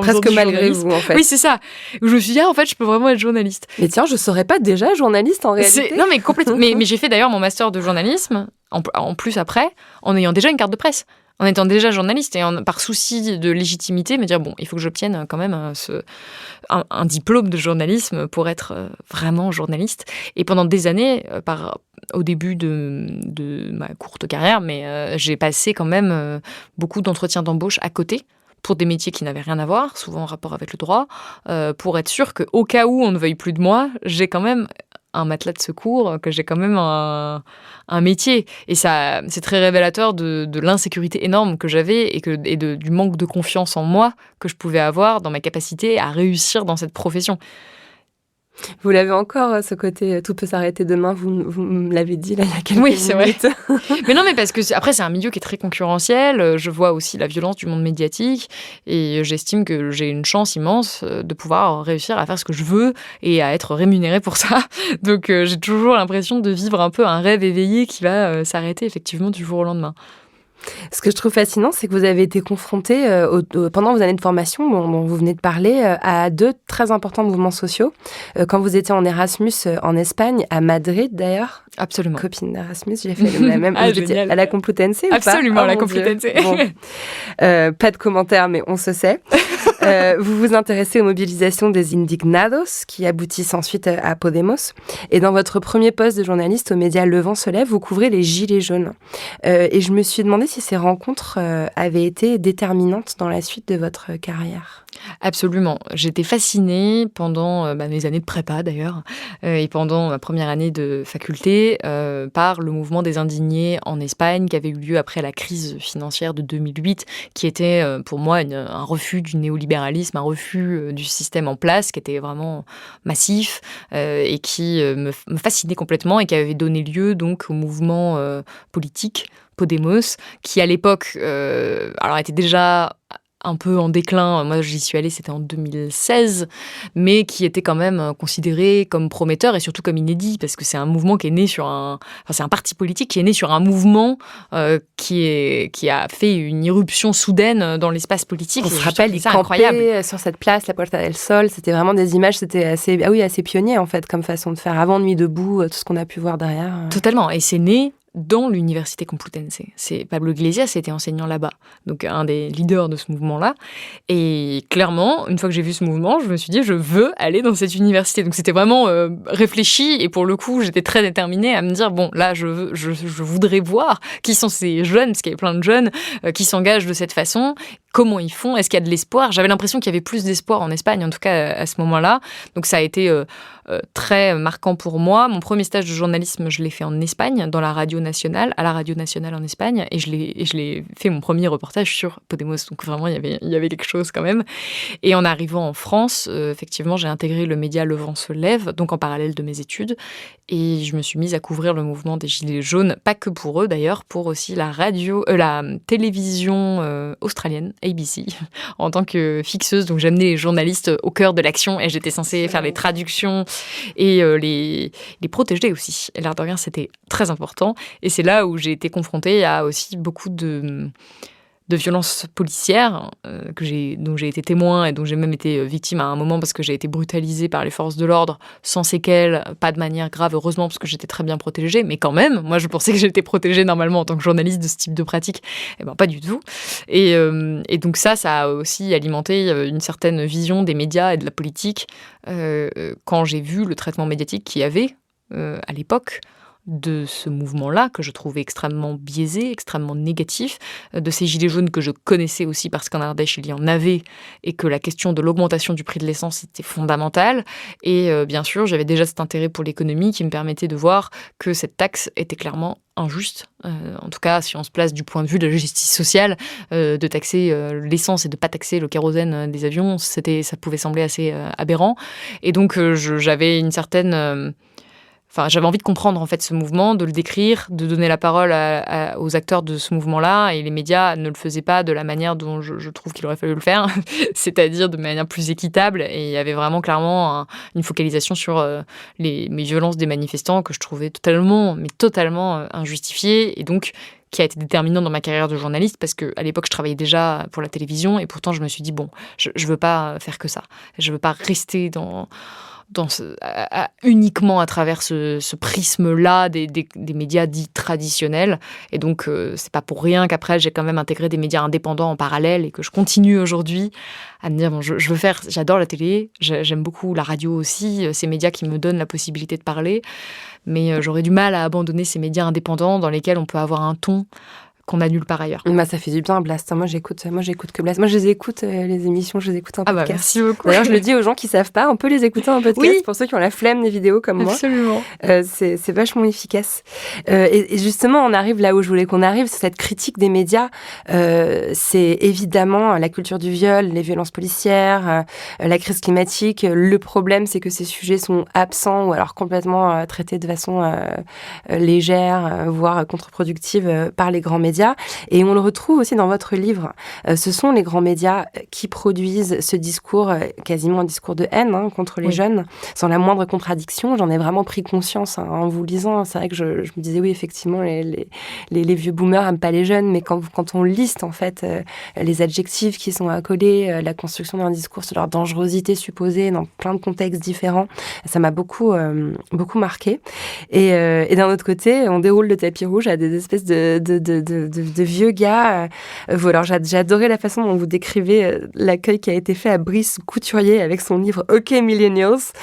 Presque malgré vous, en fait. Oui, c'est ça. Où je me suis dit, en fait, je peux vraiment être journaliste. Mais tiens, je saurais pas déjà journaliste en réalité. Non, mais complètement. mais j'ai fait d'ailleurs mon master de journalisme, en plus après, en ayant déjà une carte de presse, en étant déjà journaliste et par souci de légitimité, me dire, il faut que j'obtienne quand même un diplôme de journalisme pour être vraiment journaliste. Et pendant des années, au début de ma courte carrière, mais j'ai passé quand même beaucoup d'entretiens d'embauche à côté, pour des métiers qui n'avaient rien à voir, souvent en rapport avec le droit, pour être sûr qu'au cas où on ne veuille plus de moi, j'ai quand même un matelas de secours, que j'ai quand même un métier. Et ça, c'est très révélateur de l'insécurité énorme que j'avais et du manque de confiance en moi que je pouvais avoir dans ma capacité à réussir dans cette profession. Vous l'avez encore, ce côté « tout peut s'arrêter demain », vous me l'avez dit là, il y a quelques minutes. Oui, c'est vrai. Mais non, mais parce que après, c'est un milieu qui est très concurrentiel. Je vois aussi la violence du monde médiatique et j'estime que j'ai une chance immense de pouvoir réussir à faire ce que je veux et à être rémunérée pour ça. Donc, j'ai toujours l'impression de vivre un peu un rêve éveillé qui va s'arrêter effectivement du jour au lendemain. Ce que je trouve fascinant, c'est que vous avez été confronté pendant vos années de formation, dont vous venez de parler, à deux très importants mouvements sociaux. Quand vous étiez en Erasmus en Espagne, à Madrid d'ailleurs. Absolument. Copine d'Erasmus, j'ai fait la même. Vous étiez à la Complutense ou pas ? Absolument, à la Complutense. Bon. Pas de commentaires, mais on se sait. Vous vous intéressez aux mobilisations des Indignados, qui aboutissent ensuite à Podemos. Et dans votre premier poste de journaliste aux médias Le Vent se lève, vous couvrez les Gilets jaunes. Et je me suis demandé si ces rencontres avaient été déterminantes dans la suite de votre carrière. Absolument. J'étais fascinée pendant mes années de prépa d'ailleurs et pendant ma première année de faculté par le mouvement des indignés en Espagne qui avait eu lieu après la crise financière de 2008 qui était pour moi un refus du néolibéralisme, un refus du système en place qui était vraiment massif et qui me fascinait complètement et qui avait donné lieu donc au mouvement politique Podemos qui à l'époque était déjà un peu en déclin. Moi, j'y suis allée, c'était en 2016, mais qui était quand même considéré comme prometteur et surtout comme inédit, parce que c'est un mouvement qui est né sur c'est un parti politique qui est né sur un mouvement qui a fait une irruption soudaine dans l'espace politique. On se rappelle, il campait sur cette place, la Puerta del Sol. C'était vraiment des images, c'était assez pionnier en fait, comme façon de faire. Avant Nuit debout, tout ce qu'on a pu voir derrière. Totalement. Et c'est né dans l'université Complutense. C'est Pablo Iglesias était enseignant là-bas, donc un des leaders de ce mouvement-là. Et clairement, une fois que j'ai vu ce mouvement, je me suis dit, je veux aller dans cette université. Donc c'était vraiment réfléchi, et pour le coup, j'étais très déterminée à me dire, bon, là, je voudrais voir qui sont ces jeunes, parce qu'il y avait plein de jeunes qui s'engagent de cette façon, comment ils font, est-ce qu'il y a de l'espoir. J'avais l'impression qu'il y avait plus d'espoir en Espagne, en tout cas à ce moment-là. Donc ça a été très marquant pour moi. Mon premier stage de journalisme, je l'ai fait en Espagne, dans la radio nationale, à la radio nationale en Espagne, et je l'ai fait mon premier reportage sur Podemos. Donc vraiment, il y avait quelque chose quand même. Et en arrivant en France, effectivement, j'ai intégré le média Le Vent se lève, donc en parallèle de mes études, et je me suis mise à couvrir le mouvement des Gilets jaunes, pas que pour eux d'ailleurs, pour aussi la télévision australienne, ABC, en tant que fixeuse. Donc j'amenais les journalistes au cœur de l'action, et j'étais censée faire les traductions et les protéger aussi. Et l'air de rien, c'était très important. Et c'est là où j'ai été confrontée à aussi beaucoup de violences policières dont j'ai été témoin et dont j'ai même été victime à un moment, parce que j'ai été brutalisée par les forces de l'ordre sans séquelles, pas de manière grave, heureusement, parce que j'étais très bien protégée, mais quand même, moi je pensais que j'étais protégée normalement en tant que journaliste de ce type de pratique. Eh ben pas du tout. Et donc ça a aussi alimenté une certaine vision des médias et de la politique quand j'ai vu le traitement médiatique qu'il y avait à l'époque de ce mouvement-là, que je trouvais extrêmement biaisé, extrêmement négatif, de ces gilets jaunes que je connaissais aussi parce qu'en Ardèche, il y en avait, et que la question de l'augmentation du prix de l'essence était fondamentale. Et bien sûr, j'avais déjà cet intérêt pour l'économie qui me permettait de voir que cette taxe était clairement injuste. En tout cas, si on se place du point de vue de la justice sociale, de taxer l'essence et de ne pas taxer le kérosène des avions, ça pouvait sembler assez aberrant. Et donc, j'avais une certaine... j'avais envie de comprendre en fait ce mouvement, de le décrire, de donner la parole aux acteurs de ce mouvement-là, et les médias ne le faisaient pas de la manière dont je trouve qu'il aurait fallu le faire, c'est-à-dire de manière plus équitable. Et il y avait vraiment clairement une focalisation sur les violences des manifestants que je trouvais totalement injustifiées, et donc qui a été déterminant dans ma carrière de journaliste, parce qu'à l'époque, je travaillais déjà pour la télévision, et pourtant je me suis dit, bon, je veux pas faire que ça. Je veux pas rester uniquement à travers ce prisme-là des médias dits traditionnels. Et donc, c'est pas pour rien qu'après, j'ai quand même intégré des médias indépendants en parallèle, et que je continue aujourd'hui à me dire, bon, j'adore la télé, j'aime beaucoup la radio aussi, ces médias qui me donnent la possibilité de parler, mais j'aurais du mal à abandonner ces médias indépendants dans lesquels on peut avoir un ton qu'on a nulle part ailleurs. Bah, ça fait du bien, Blast. Moi, j'écoute que Blast. Moi, je les écoute, les émissions, je les écoute en podcast. Merci beaucoup. D'ailleurs, je le dis aux gens qui savent pas, on peut les écouter en podcast, oui, pour ceux qui ont la flemme des vidéos comme moi. Absolument. C'est vachement efficace. Et justement, on arrive là où je voulais qu'on arrive, c'est cette critique des médias. C'est évidemment la culture du viol, les violences policières, la crise climatique. Le problème, c'est que ces sujets sont absents, ou alors complètement traités de façon légère, voire contre-productive par les grands médias. Et on le retrouve aussi dans votre livre. Ce sont les grands médias qui produisent ce discours, quasiment un discours de haine contre les jeunes, sans la moindre contradiction. J'en ai vraiment pris conscience en vous lisant. C'est vrai que je me disais, oui, effectivement, les vieux boomers n'aiment pas les jeunes, mais quand on liste en fait les adjectifs qui sont accolés, la construction d'un discours sur leur dangerosité supposée dans plein de contextes différents, ça m'a beaucoup marqué. Et d'un autre côté, on déroule le tapis rouge à des espèces de vieux gars. Alors j'ai adoré la façon dont vous décrivez l'accueil qui a été fait à Brice Couturier avec son livre OK Millennials,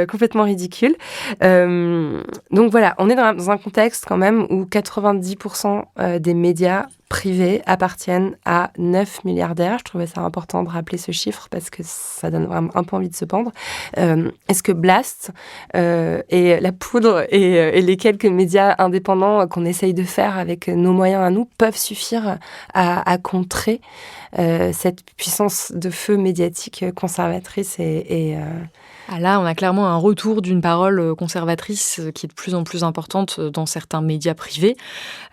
complètement ridicule. Donc voilà, on est dans un contexte quand même où 90% des médias privés appartiennent à 9 milliardaires. Je trouvais ça important de rappeler ce chiffre parce que ça donne vraiment un peu envie de se pendre. Est-ce que Blast et La Poudre et les quelques médias indépendants qu'on essaye de faire avec nos moyens à nous peuvent suffire à contrer cette puissance de feu médiatique conservatrice et Là, on a clairement un retour d'une parole conservatrice qui est de plus en plus importante dans certains médias privés.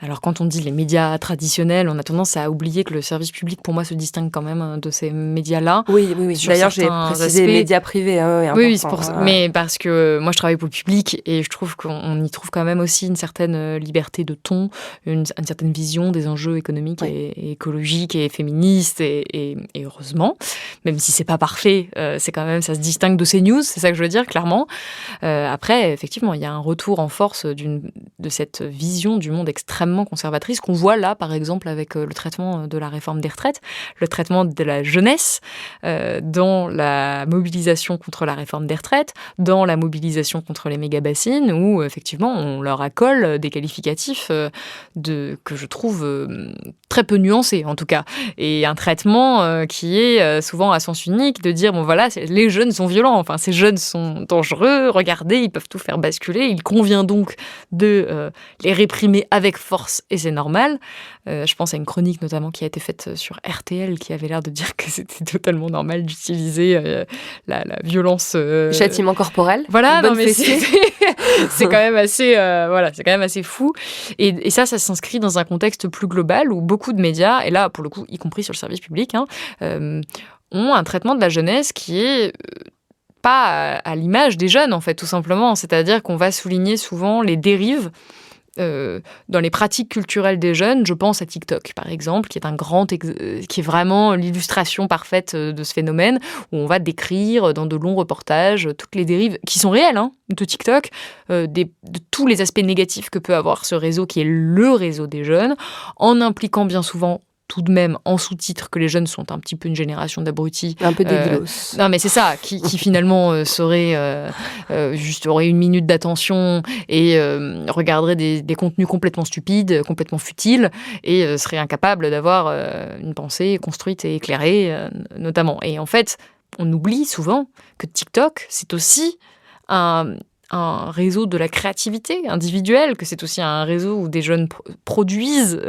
Alors, quand on dit les médias traditionnels, on a tendance à oublier que le service public, pour moi, se distingue quand même de ces médias-là. Oui. D'ailleurs, j'ai précisé les médias privés. Oui, c'est pour ça. Mais parce que moi, je travaille pour le public et je trouve qu'on y trouve quand même aussi une certaine liberté de ton, une certaine vision des enjeux économiques et écologiques et féministes et heureusement, même si c'est pas parfait, c'est quand même, ça se distingue de CNews. C'est ça que je veux dire, clairement. Après, effectivement, il y a un retour en force de cette vision du monde extrêmement conservatrice qu'on voit là, par exemple, avec le traitement de la réforme des retraites, le traitement de la jeunesse dans la mobilisation contre la réforme des retraites, dans la mobilisation contre les méga-bassines, où, effectivement, on leur accole des qualificatifs que je trouve très peu nuancés, en tout cas. Et un traitement qui est souvent à sens unique, de dire, bon voilà, les jeunes sont violents, enfin, ces jeunes sont dangereux, regardez, ils peuvent tout faire basculer, il convient donc de les réprimer avec force, et c'est normal. Je pense à une chronique notamment qui a été faite sur RTL, qui avait l'air de dire que c'était totalement normal d'utiliser la violence... Châtiment corporel. Voilà, non, mais c'est quand même assez, c'est quand même assez fou. Et ça s'inscrit dans un contexte plus global où beaucoup de médias, et là, pour le coup, y compris sur le service public, ont un traitement de la jeunesse qui est pas à l'image des jeunes, en fait, tout simplement. C'est-à-dire qu'on va souligner souvent les dérives dans les pratiques culturelles des jeunes. Je pense à TikTok, par exemple, qui est vraiment l'illustration parfaite de ce phénomène, où on va décrire dans de longs reportages toutes les dérives qui sont réelles de TikTok, de tous les aspects négatifs que peut avoir ce réseau qui est le réseau des jeunes, en impliquant bien souvent tout de même en sous-titre que les jeunes sont un petit peu une génération d'abrutis. Un peu débilos. Non, mais c'est ça, qui finalement aurait une minute d'attention et regarderait des contenus complètement stupides, complètement futiles, et serait incapable d'avoir une pensée construite et éclairée, notamment. Et en fait, on oublie souvent que TikTok, c'est aussi un réseau de la créativité individuelle, que c'est aussi un réseau où des jeunes produisent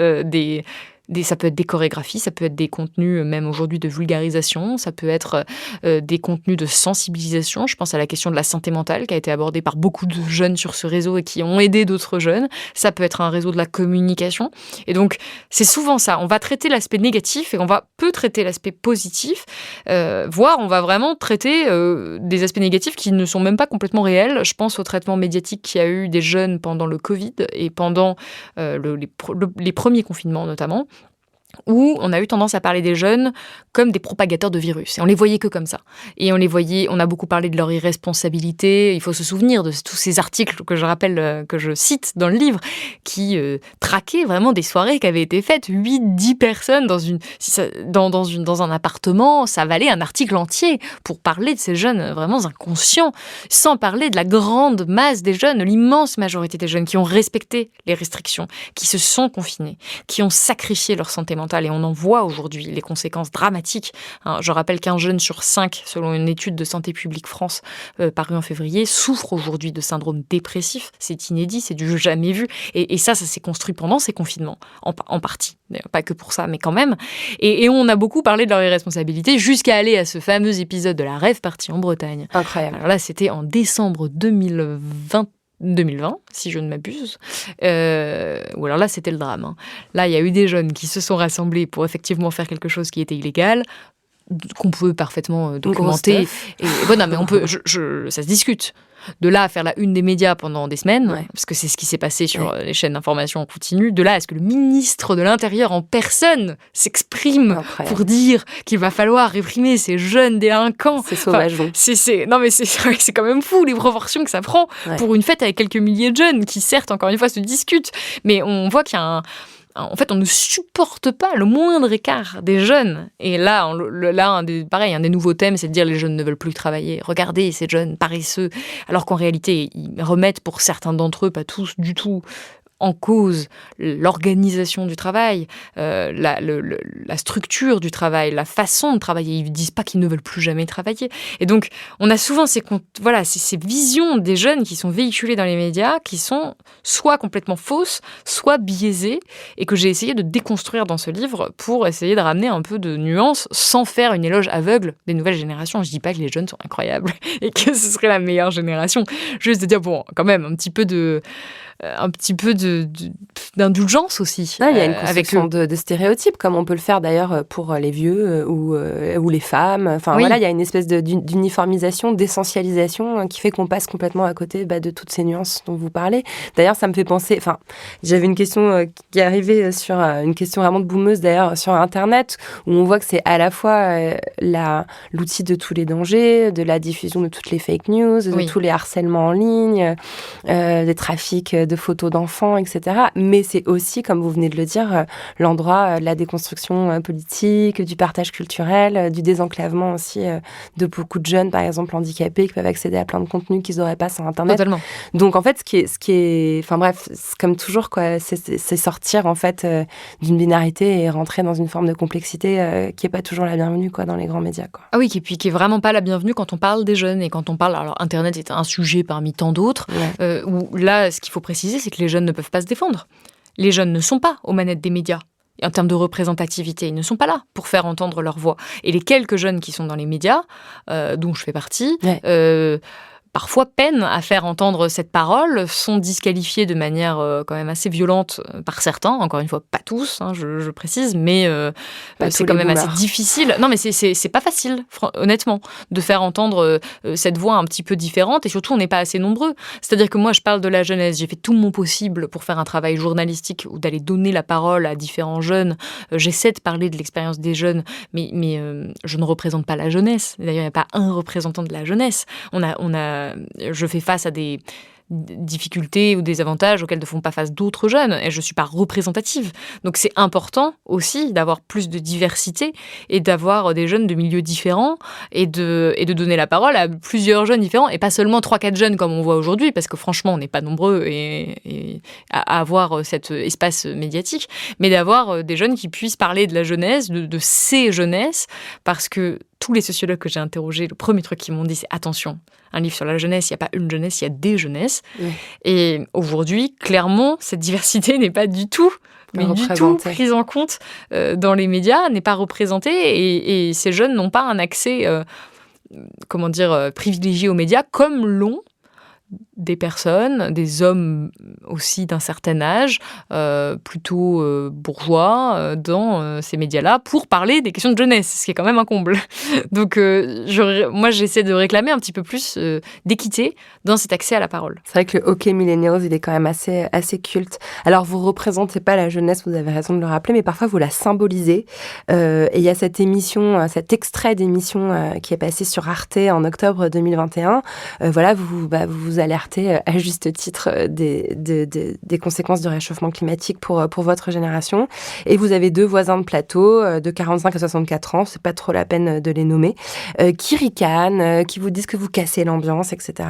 ça peut être des chorégraphies, ça peut être des contenus même aujourd'hui de vulgarisation, ça peut être des contenus de sensibilisation. Je pense à la question de la santé mentale qui a été abordée par beaucoup de jeunes sur ce réseau et qui ont aidé d'autres jeunes. Ça peut être un réseau de la communication. Et donc, c'est souvent ça. On va traiter l'aspect négatif et on va peu traiter l'aspect positif, voire on va vraiment traiter des aspects négatifs qui ne sont même pas complètement réels. Je pense au traitement médiatique qu'il y a eu des jeunes pendant le Covid et pendant les premiers confinements notamment, où on a eu tendance à parler des jeunes comme des propagateurs de virus. Et on les voyait que comme ça. Et on a beaucoup parlé de leur irresponsabilité. Il faut se souvenir de tous ces articles que je rappelle, que je cite dans le livre, qui traquaient vraiment des soirées qui avaient été faites. 8-10 personnes dans un appartement, ça valait un article entier pour parler de ces jeunes vraiment inconscients, sans parler de la grande masse des jeunes, l'immense majorité des jeunes qui ont respecté les restrictions, qui se sont confinés, qui ont sacrifié leur santé mentale. Et on en voit aujourd'hui les conséquences dramatiques. Je rappelle qu'un jeune sur 5, selon une étude de Santé publique France parue en février, souffre aujourd'hui de syndrome dépressif. C'est inédit, c'est du jamais vu. Et ça s'est construit pendant ces confinements, en partie. Pas que pour ça, mais quand même. Et on a beaucoup parlé de leur irresponsabilité jusqu'à aller à ce fameux épisode de la rave party en Bretagne. Incroyable. Alors là, c'était en décembre 2020, si je ne m'abuse. Ou alors là, c'était le drame. Là, il y a eu des jeunes qui se sont rassemblés pour effectivement faire quelque chose qui était illégal, qu'on peut parfaitement documenter. Non, mais on peut, ça se discute. De là à faire la une des médias pendant des semaines, parce que c'est ce qui s'est passé sur les chaînes d'information en continu, de là à ce que le ministre de l'Intérieur en personne s'exprime pour dire qu'il va falloir réprimer ces jeunes délinquants. C'est sauvage. Non, mais c'est quand même fou les proportions que ça prend pour une fête avec quelques milliers de jeunes qui, certes, encore une fois, se discutent. Mais on voit qu'il y a en fait, on ne supporte pas le moindre écart des jeunes. Et là, un des nouveaux thèmes, c'est de dire les jeunes ne veulent plus travailler. Regardez ces jeunes paresseux. Alors qu'en réalité, ils remettent pour certains d'entre eux, pas tous du tout, en cause l'organisation du travail, la structure du travail, la façon de travailler. Ils ne disent pas qu'ils ne veulent plus jamais travailler. Et donc, on a souvent ces visions des jeunes qui sont véhiculées dans les médias, qui sont soit complètement fausses, soit biaisées, et que j'ai essayé de déconstruire dans ce livre pour essayer de ramener un peu de nuance sans faire une éloge aveugle des nouvelles générations. Je ne dis pas que les jeunes sont incroyables et que ce serait la meilleure génération. Juste de dire, bon, quand même, un petit peu d'indulgence aussi. Il y a une construction de stéréotypes, comme on peut le faire d'ailleurs pour les vieux ou les femmes. Enfin, il y a une espèce d'uniformisation, d'essentialisation qui fait qu'on passe complètement à côté de toutes ces nuances dont vous parlez. D'ailleurs, ça me fait penser... Enfin, j'avais une question qui est arrivée sur une question vraiment de boomeuse d'ailleurs sur Internet, où on voit que c'est à la fois l'outil de tous les dangers, de la diffusion de toutes les fake news, de tous les harcèlements en ligne, des trafics de photos d'enfants, etc. Mais c'est aussi, comme vous venez de le dire, l'endroit de la déconstruction politique, du partage culturel, du désenclavement aussi de beaucoup de jeunes, par exemple handicapés, qui peuvent accéder à plein de contenus qu'ils n'auraient pas sur Internet. Totalement. Donc en fait, ce qui est, enfin bref, c'est comme toujours quoi, c'est sortir en fait d'une binarité et rentrer dans une forme de complexité qui est pas toujours la bienvenue quoi dans les grands médias quoi. Ah oui, qui est vraiment pas la bienvenue quand on parle des jeunes et quand on parle. Alors Internet est un sujet parmi tant d'autres. Où là, ce qu'il faut préciser, c'est que les jeunes ne peuvent pas se défendre. Les jeunes ne sont pas aux manettes des médias. En termes de représentativité, ils ne sont pas là pour faire entendre leur voix. Et les quelques jeunes qui sont dans les médias, dont je fais partie, parfois peinent à faire entendre cette parole, sont disqualifiés de manière quand même assez violente par certains, encore une fois pas tous, je précise, mais c'est quand même assez difficile. Non mais c'est pas facile, honnêtement, de faire entendre cette voix un petit peu différente, et surtout on n'est pas assez nombreux. C'est-à-dire que moi je parle de la jeunesse, j'ai fait tout mon possible pour faire un travail journalistique ou d'aller donner la parole à différents jeunes, j'essaie de parler de l'expérience des jeunes, mais je ne représente pas la jeunesse. D'ailleurs il n'y a pas un représentant de la jeunesse. Je fais face à des difficultés ou des avantages auxquels ne font pas face d'autres jeunes, et je ne suis pas représentative. Donc c'est important aussi d'avoir plus de diversité et d'avoir des jeunes de milieux différents et de donner la parole à plusieurs jeunes différents et pas seulement 3-4 jeunes comme on voit aujourd'hui, parce que franchement on n'est pas nombreux et à avoir cet espace médiatique, mais d'avoir des jeunes qui puissent parler de la jeunesse, de ces jeunesses, parce que tous les sociologues que j'ai interrogés, le premier truc qu'ils m'ont dit, c'est attention, un livre sur la jeunesse, il n'y a pas une jeunesse, il y a des jeunesses. Et aujourd'hui, clairement, cette diversité n'est pas du tout prise en compte dans les médias, n'est pas représentée, et ces jeunes n'ont pas un accès, privilégié aux médias, comme l'ont des personnes, des hommes aussi d'un certain âge, plutôt bourgeois, dans ces médias-là, pour parler des questions de jeunesse, ce qui est quand même un comble. Donc moi, j'essaie de réclamer un petit peu plus d'équité dans cet accès à la parole. C'est vrai que le OK Millennials, il est quand même assez culte. Alors, vous ne représentez pas la jeunesse, vous avez raison de le rappeler, mais parfois, vous la symbolisez. Et il y a cette émission, cet extrait d'émission qui est passé sur Arte en octobre 2021. Vous alertez à juste titre des conséquences du réchauffement climatique pour votre génération. Et vous avez 2 voisins de plateau de 45 à 64 ans, c'est pas trop la peine de les nommer, qui ricanent, qui vous disent que vous cassez l'ambiance, etc.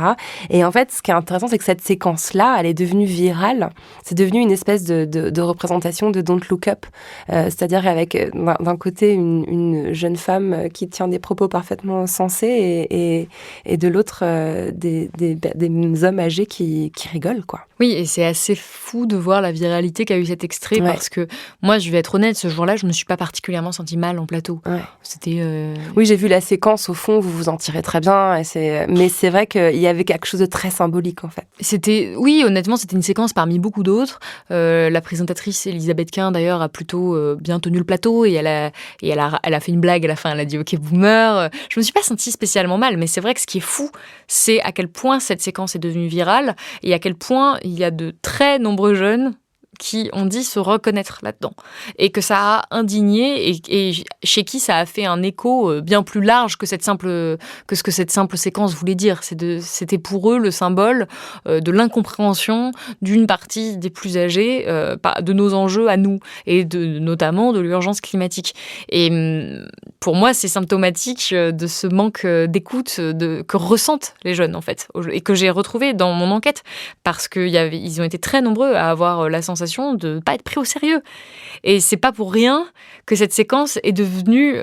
Et en fait, ce qui est intéressant, c'est que cette séquence-là, elle est devenue virale. C'est devenu une espèce de représentation de Don't Look Up. C'est-à-dire avec, d'un côté, une jeune femme qui tient des propos parfaitement sensés et de l'autre, des hommes âgés qui rigolent, quoi. Oui, et c'est assez fou de voir la viralité qu'a eu cet extrait, parce que moi, je vais être honnête, ce jour-là, je me suis pas particulièrement sentie mal en plateau. C'était... Oui, j'ai vu la séquence, au fond, vous vous en tirez très bien, mais c'est vrai qu'il y avait quelque chose de très symbolique, en fait. Oui, honnêtement, c'était une séquence parmi beaucoup d'autres. La présentatrice Elisabeth Quint, d'ailleurs, a plutôt bien tenu le plateau, et elle a fait une blague à la fin, elle a dit « Ok, boomer ». Je me suis pas sentie spécialement mal, mais c'est vrai que ce qui est fou, c'est à quel point cette séquence est devenue virale, et à quel point il y a de très nombreux jeunes qui ont dit se reconnaître là-dedans et que ça a indigné et chez qui ça a fait un écho bien plus large que ce que cette simple séquence voulait dire. C'était pour eux le symbole de l'incompréhension d'une partie des plus âgés de nos enjeux à nous et notamment de l'urgence climatique. Et pour moi, c'est symptomatique de ce manque d'écoute que ressentent les jeunes en fait et que j'ai retrouvé dans mon enquête parce qu'ils ont été très nombreux à avoir la sensation de ne pas être pris au sérieux. Et c'est pas pour rien que cette séquence est devenue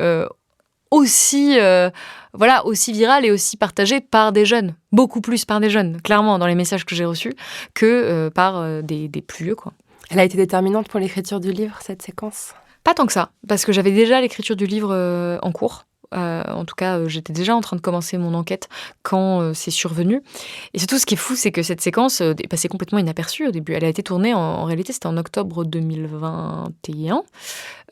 aussi virale et aussi partagée par des jeunes. Beaucoup plus par des jeunes, clairement, dans les messages que j'ai reçus, que par des plus vieux, quoi. Elle a été déterminante pour l'écriture du livre, cette séquence ? Pas tant que ça, parce que j'avais déjà l'écriture du livre en cours. En tout cas, j'étais déjà en train de commencer mon enquête quand c'est survenu. Et surtout, ce qui est fou, c'est que cette séquence est passée complètement inaperçue au début. Elle a été tournée, en réalité, c'était en octobre 2021.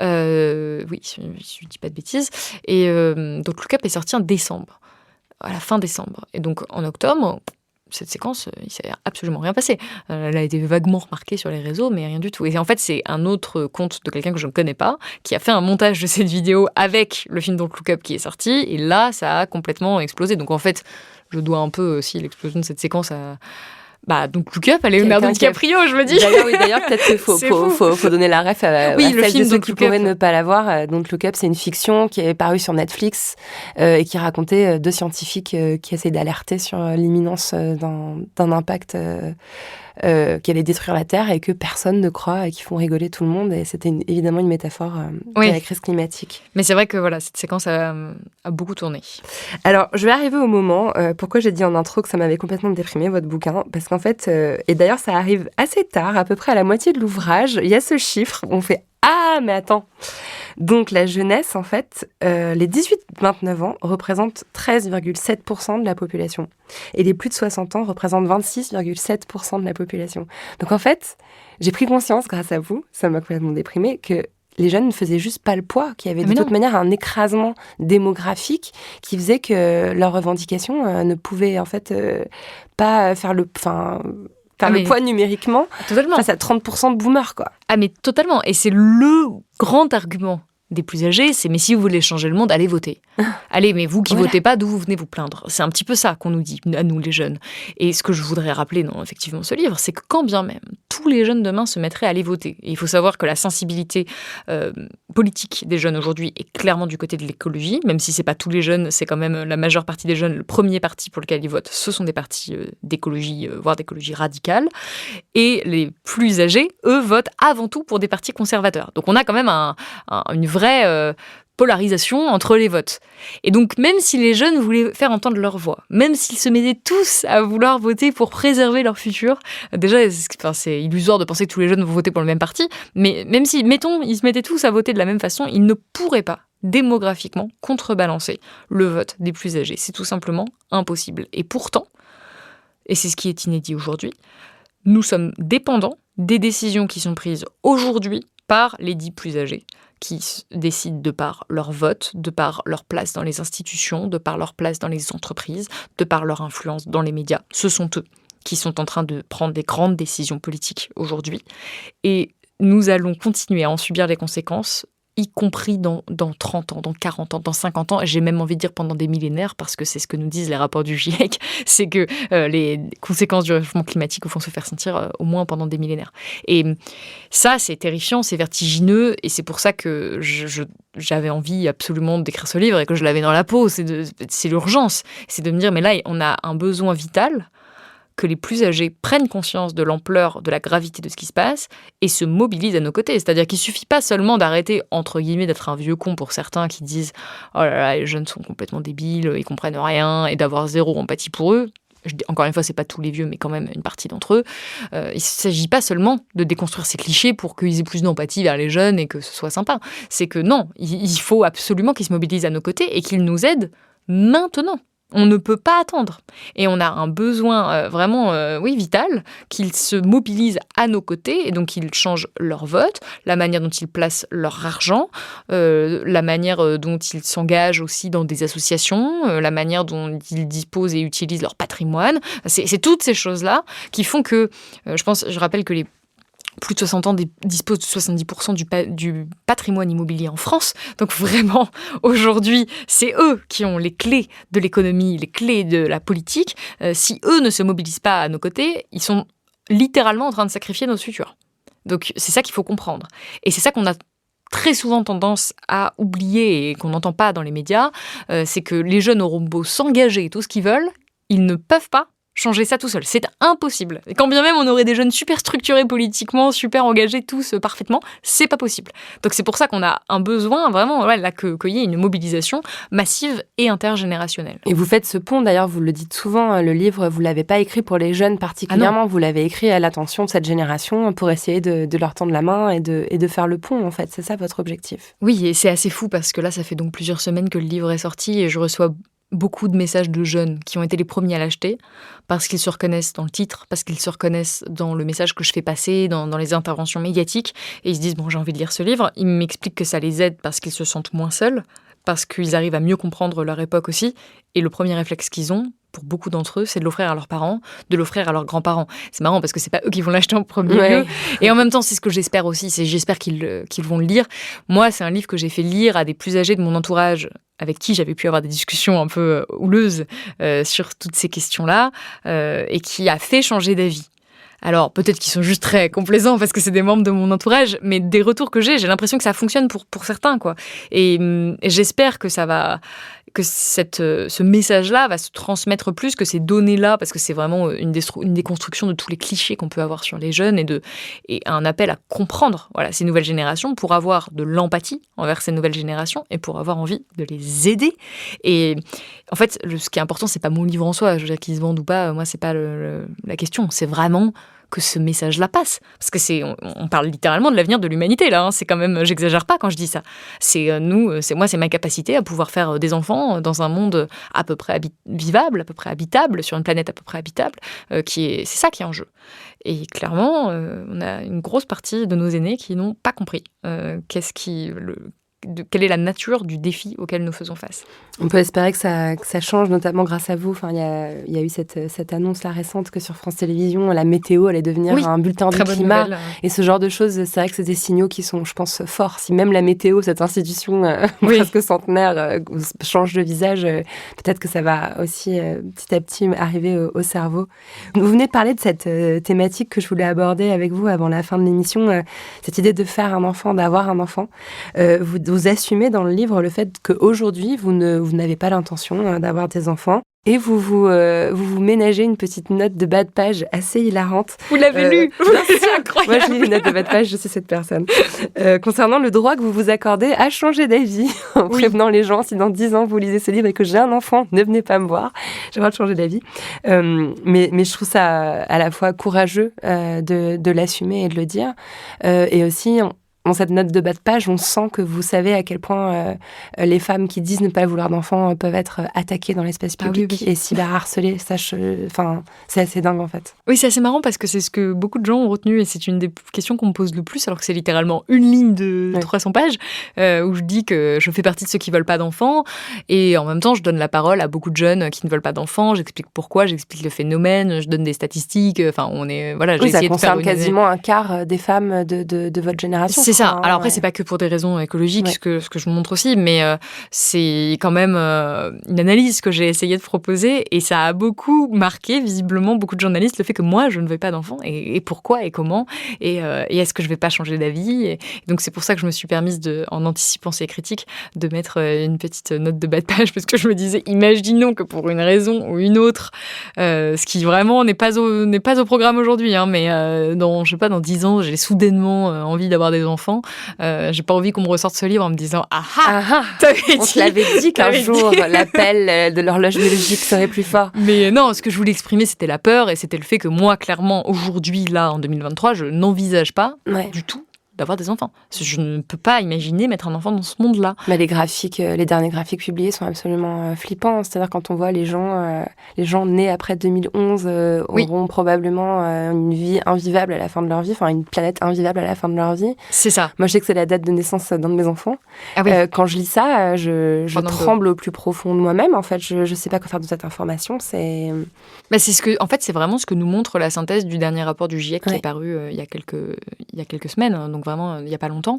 Oui, si je ne dis pas de bêtises. Et donc, Look Up est sorti en décembre, à la fin décembre. Et donc, en octobre, cette séquence, il ne s'est absolument rien passé. Elle a été vaguement remarquée sur les réseaux, mais rien du tout. Et en fait, c'est un autre compte de quelqu'un que je ne connais pas, qui a fait un montage de cette vidéo avec le film Don't Look Up qui est sorti. Et là, ça a complètement explosé. Donc en fait, je dois un peu aussi l'explosion de cette séquence à... donc Look Up, à Leonardo DiCaprio, je me dis. D'ailleurs, peut-être qu'il faut donner la ref à le celles film de ceux qui pourraient ne pas la voir. Donc Look Up, c'est une fiction qui est parue sur Netflix et qui racontait deux scientifiques qui essaient d'alerter sur l'imminence d'un impact qui allait détruire la Terre et que personne ne croit et qui font rigoler tout le monde. Et c'était évidemment une métaphore de la crise climatique. Mais c'est vrai que cette séquence a beaucoup tourné. Alors, je vais arriver au moment, pourquoi j'ai dit en intro que ça m'avait complètement déprimé, votre bouquin, parce qu'en fait, et d'ailleurs ça arrive assez tard, à peu près à la moitié de l'ouvrage, il y a ce chiffre, on fait « Ah, mais attends !» Donc la jeunesse, en fait, les 18-29 ans représentent 13,7% de la population. Et les plus de 60 ans représentent 26,7% de la population. Donc en fait, j'ai pris conscience, grâce à vous, ça m'a complètement déprimée, que les jeunes ne faisaient juste pas le poids, qu'il y avait de toute manière un écrasement démographique qui faisait que leurs revendications ne pouvaient en fait pas faire le poids numériquement face à 30% de boomers, quoi. Ah mais totalement, et c'est le grand argument des plus âgés, c'est « mais si vous voulez changer le monde, allez voter ». Allez, mais vous qui votez pas, d'où vous venez vous plaindre ? C'est un petit peu ça qu'on nous dit, à nous les jeunes. Et ce que je voudrais rappeler dans effectivement ce livre, c'est que quand bien même tous les jeunes demain se mettraient à aller voter, et il faut savoir que la sensibilité politique des jeunes aujourd'hui est clairement du côté de l'écologie, même si c'est pas tous les jeunes, c'est quand même la majeure partie des jeunes, le premier parti pour lequel ils votent, ce sont des partis d'écologie, voire d'écologie radicale. Et les plus âgés, eux, votent avant tout pour des partis conservateurs. Donc on a quand même une vraie polarisation entre les votes. Et donc, même si les jeunes voulaient faire entendre leur voix, même s'ils se mettaient tous à vouloir voter pour préserver leur futur, déjà, c'est illusoire de penser que tous les jeunes vont voter pour le même parti, mais même si, mettons, ils se mettaient tous à voter de la même façon, ils ne pourraient pas, démographiquement, contrebalancer le vote des plus âgés. C'est tout simplement impossible. Et pourtant, et c'est ce qui est inédit aujourd'hui, nous sommes dépendants des décisions qui sont prises aujourd'hui par les dits plus âgés, qui décident de par leur vote, de par leur place dans les institutions, de par leur place dans les entreprises, de par leur influence dans les médias. Ce sont eux qui sont en train de prendre des grandes décisions politiques aujourd'hui. Et nous allons continuer à en subir les conséquences, y compris dans 30 ans, dans 40 ans, dans 50 ans, et j'ai même envie de dire pendant des millénaires, parce que c'est ce que nous disent les rapports du GIEC, c'est que les conséquences du réchauffement climatique vont se faire sentir au moins pendant des millénaires. Et ça, c'est terrifiant, c'est vertigineux, et c'est pour ça que j'avais envie absolument d'écrire ce livre, et que je l'avais dans la peau, c'est l'urgence. C'est de me dire, mais là, on a un besoin vital, que les plus âgés prennent conscience de l'ampleur, de la gravité de ce qui se passe et se mobilisent à nos côtés. C'est-à-dire qu'il ne suffit pas seulement d'arrêter, entre guillemets, d'être un vieux con pour certains qui disent « Oh là là, les jeunes sont complètement débiles, ils comprennent rien » et d'avoir zéro empathie pour eux. Encore une fois, c'est pas tous les vieux, mais quand même une partie d'entre eux. Il ne s'agit pas seulement de déconstruire ces clichés pour qu'ils aient plus d'empathie vers les jeunes et que ce soit sympa. C'est que non, il faut absolument qu'ils se mobilisent à nos côtés et qu'ils nous aident maintenant. On ne peut pas attendre. Et on a un besoin vraiment vital qu'ils se mobilisent à nos côtés et donc qu'ils changent leur vote, la manière dont ils placent leur argent, la manière dont ils s'engagent aussi dans des associations, la manière dont ils disposent et utilisent leur patrimoine. C'est toutes ces choses-là qui font que, je rappelle que les plus de 60 ans disposent de 70% du patrimoine immobilier en France. Donc vraiment, aujourd'hui, c'est eux qui ont les clés de l'économie, les clés de la politique. Si eux ne se mobilisent pas à nos côtés, ils sont littéralement en train de sacrifier notre futur. Donc c'est ça qu'il faut comprendre. Et c'est ça qu'on a très souvent tendance à oublier et qu'on n'entend pas dans les médias, c'est que les jeunes auront beau s'engager tout ce qu'ils veulent, ils ne peuvent pas changer ça tout seul. C'est impossible. Et quand bien même on aurait des jeunes super structurés politiquement, super engagés tous parfaitement, c'est pas possible. Donc c'est pour ça qu'on a un besoin vraiment qu'il y ait une mobilisation massive et intergénérationnelle. Et vous faites ce pont, d'ailleurs, vous le dites souvent, le livre, vous l'avez pas écrit pour les jeunes particulièrement, vous l'avez écrit à l'attention de cette génération pour essayer de leur tendre la main et de faire le pont, en fait. C'est ça votre objectif? Oui, et c'est assez fou parce que là, ça fait donc plusieurs semaines que le livre est sorti et je reçois beaucoup de messages de jeunes qui ont été les premiers à l'acheter parce qu'ils se reconnaissent dans le titre, parce qu'ils se reconnaissent dans le message que je fais passer, dans les interventions médiatiques, et ils se disent « bon, j'ai envie de lire ce livre ». Ils m'expliquent que ça les aide parce qu'ils se sentent moins seuls, parce qu'ils arrivent à mieux comprendre leur époque aussi, et le premier réflexe qu'ils ont, pour beaucoup d'entre eux, c'est de l'offrir à leurs parents, de l'offrir à leurs grands-parents. C'est marrant parce que c'est pas eux qui vont l'acheter en premier lieu. Et en même temps, c'est ce que j'espère aussi, j'espère qu'ils vont le lire. Moi, c'est un livre que j'ai fait lire à des plus âgés de mon entourage, avec qui j'avais pu avoir des discussions un peu houleuses sur toutes ces questions-là, et qui a fait changer d'avis. Alors, peut-être qu'ils sont juste très complaisants parce que c'est des membres de mon entourage, mais des retours que j'ai l'impression que ça fonctionne pour certains, quoi. Et j'espère que ça va, que ce message-là va se transmettre plus, que ces données-là, parce que c'est vraiment une déconstruction de tous les clichés qu'on peut avoir sur les jeunes et un appel à comprendre, ces nouvelles générations pour avoir de l'empathie envers ces nouvelles générations et pour avoir envie de les aider. Et en fait, ce qui est important, c'est pas mon livre en soi, je veux dire qu'ils se vendent ou pas, moi, c'est pas la question, c'est vraiment que ce message-là passe. Parce que on parle littéralement de l'avenir de l'humanité, là. C'est quand même, j'exagère pas quand je dis ça. C'est ma capacité à pouvoir faire des enfants dans un monde à peu près vivable, à peu près habitable, sur une planète à peu près habitable, c'est ça qui est en jeu. Et clairement, on a une grosse partie de nos aînés qui n'ont pas compris quelle est la nature du défi auquel nous faisons face. On peut espérer que ça change, notamment grâce à vous. Enfin, il y a eu cette annonce-là récente que sur France Télévisions, la météo allait devenir un bulletin du climat. Et ce genre de choses, c'est vrai que c'est des signaux qui sont, je pense, forts. Si même la météo, cette institution presque centenaire, change de visage, peut-être que ça va aussi petit à petit arriver au cerveau. Vous venez de parler de cette thématique que je voulais aborder avec vous avant la fin de l'émission, cette idée de faire un enfant, d'avoir un enfant. Vous assumez dans le livre le fait qu'aujourd'hui, vous n'avez pas l'intention d'avoir des enfants. Et vous ménagez une petite note de bas de page assez hilarante. Vous l'avez lu. C'est incroyable. Moi, je lis les notes de bas de page, je suis cette personne. Concernant le droit que vous vous accordez à changer d'avis, en prévenant les gens, si dans 10 ans vous lisez ce livre et que j'ai un enfant, ne venez pas me voir, j'ai le droit de changer d'avis. Mais je trouve ça à la fois courageux de l'assumer et de le dire. Et aussi, dans cette note de bas de page, on sent que vous savez à quel point les femmes qui disent ne pas vouloir d'enfants peuvent être attaquées dans l'espace public et cyberharcelées. C'est assez dingue en fait. Oui, c'est assez marrant parce que c'est ce que beaucoup de gens ont retenu et c'est une des questions qu'on me pose le plus alors que c'est littéralement une ligne de 300 pages où je dis que je fais partie de ceux qui veulent pas d'enfants et en même temps je donne la parole à beaucoup de jeunes qui ne veulent pas d'enfants. J'explique pourquoi, j'explique le phénomène, je donne des statistiques. Enfin, j'ai essayé de faire ça concerne quasiment un quart des femmes de votre génération. C'est ça. Alors après, c'est pas que pour des raisons écologiques, ce que je vous montre aussi, mais c'est quand même une analyse que j'ai essayé de proposer et ça a beaucoup marqué, visiblement, beaucoup de journalistes, le fait que moi, je ne veux pas d'enfants et pourquoi et comment et est-ce que je vais pas changer d'avis et donc c'est pour ça que je me suis permise, en anticipant ces critiques, de mettre une petite note de bas de page parce que je me disais, imaginons que pour une raison ou une autre, ce qui vraiment n'est pas au programme aujourd'hui, mais dans 10 ans, j'ai soudainement envie d'avoir des enfants. J'ai pas envie qu'on me ressorte ce livre en me disant on te l'avait dit qu'un jour l'appel de l'horloge biologique serait plus fort. Mais non, ce que je voulais exprimer, c'était la peur et c'était le fait que moi, clairement, aujourd'hui, là, en 2023, je n'envisage pas du tout d'avoir des enfants. Je ne peux pas imaginer mettre un enfant dans ce monde-là. Mais les derniers graphiques publiés sont absolument flippants. C'est-à-dire quand on voit les gens nés après 2011 auront probablement une vie invivable à la fin de leur vie, enfin une planète invivable à la fin de leur vie. C'est ça. Moi, je sais que c'est la date de naissance d'un de mes enfants. Ah oui. Quand je lis ça, je tremble au plus profond de moi-même. En fait, je sais pas quoi faire de cette information. C'est c'est vraiment ce que nous montre la synthèse du dernier rapport du GIEC qui est paru il y a quelques semaines, donc vraiment il y a pas longtemps,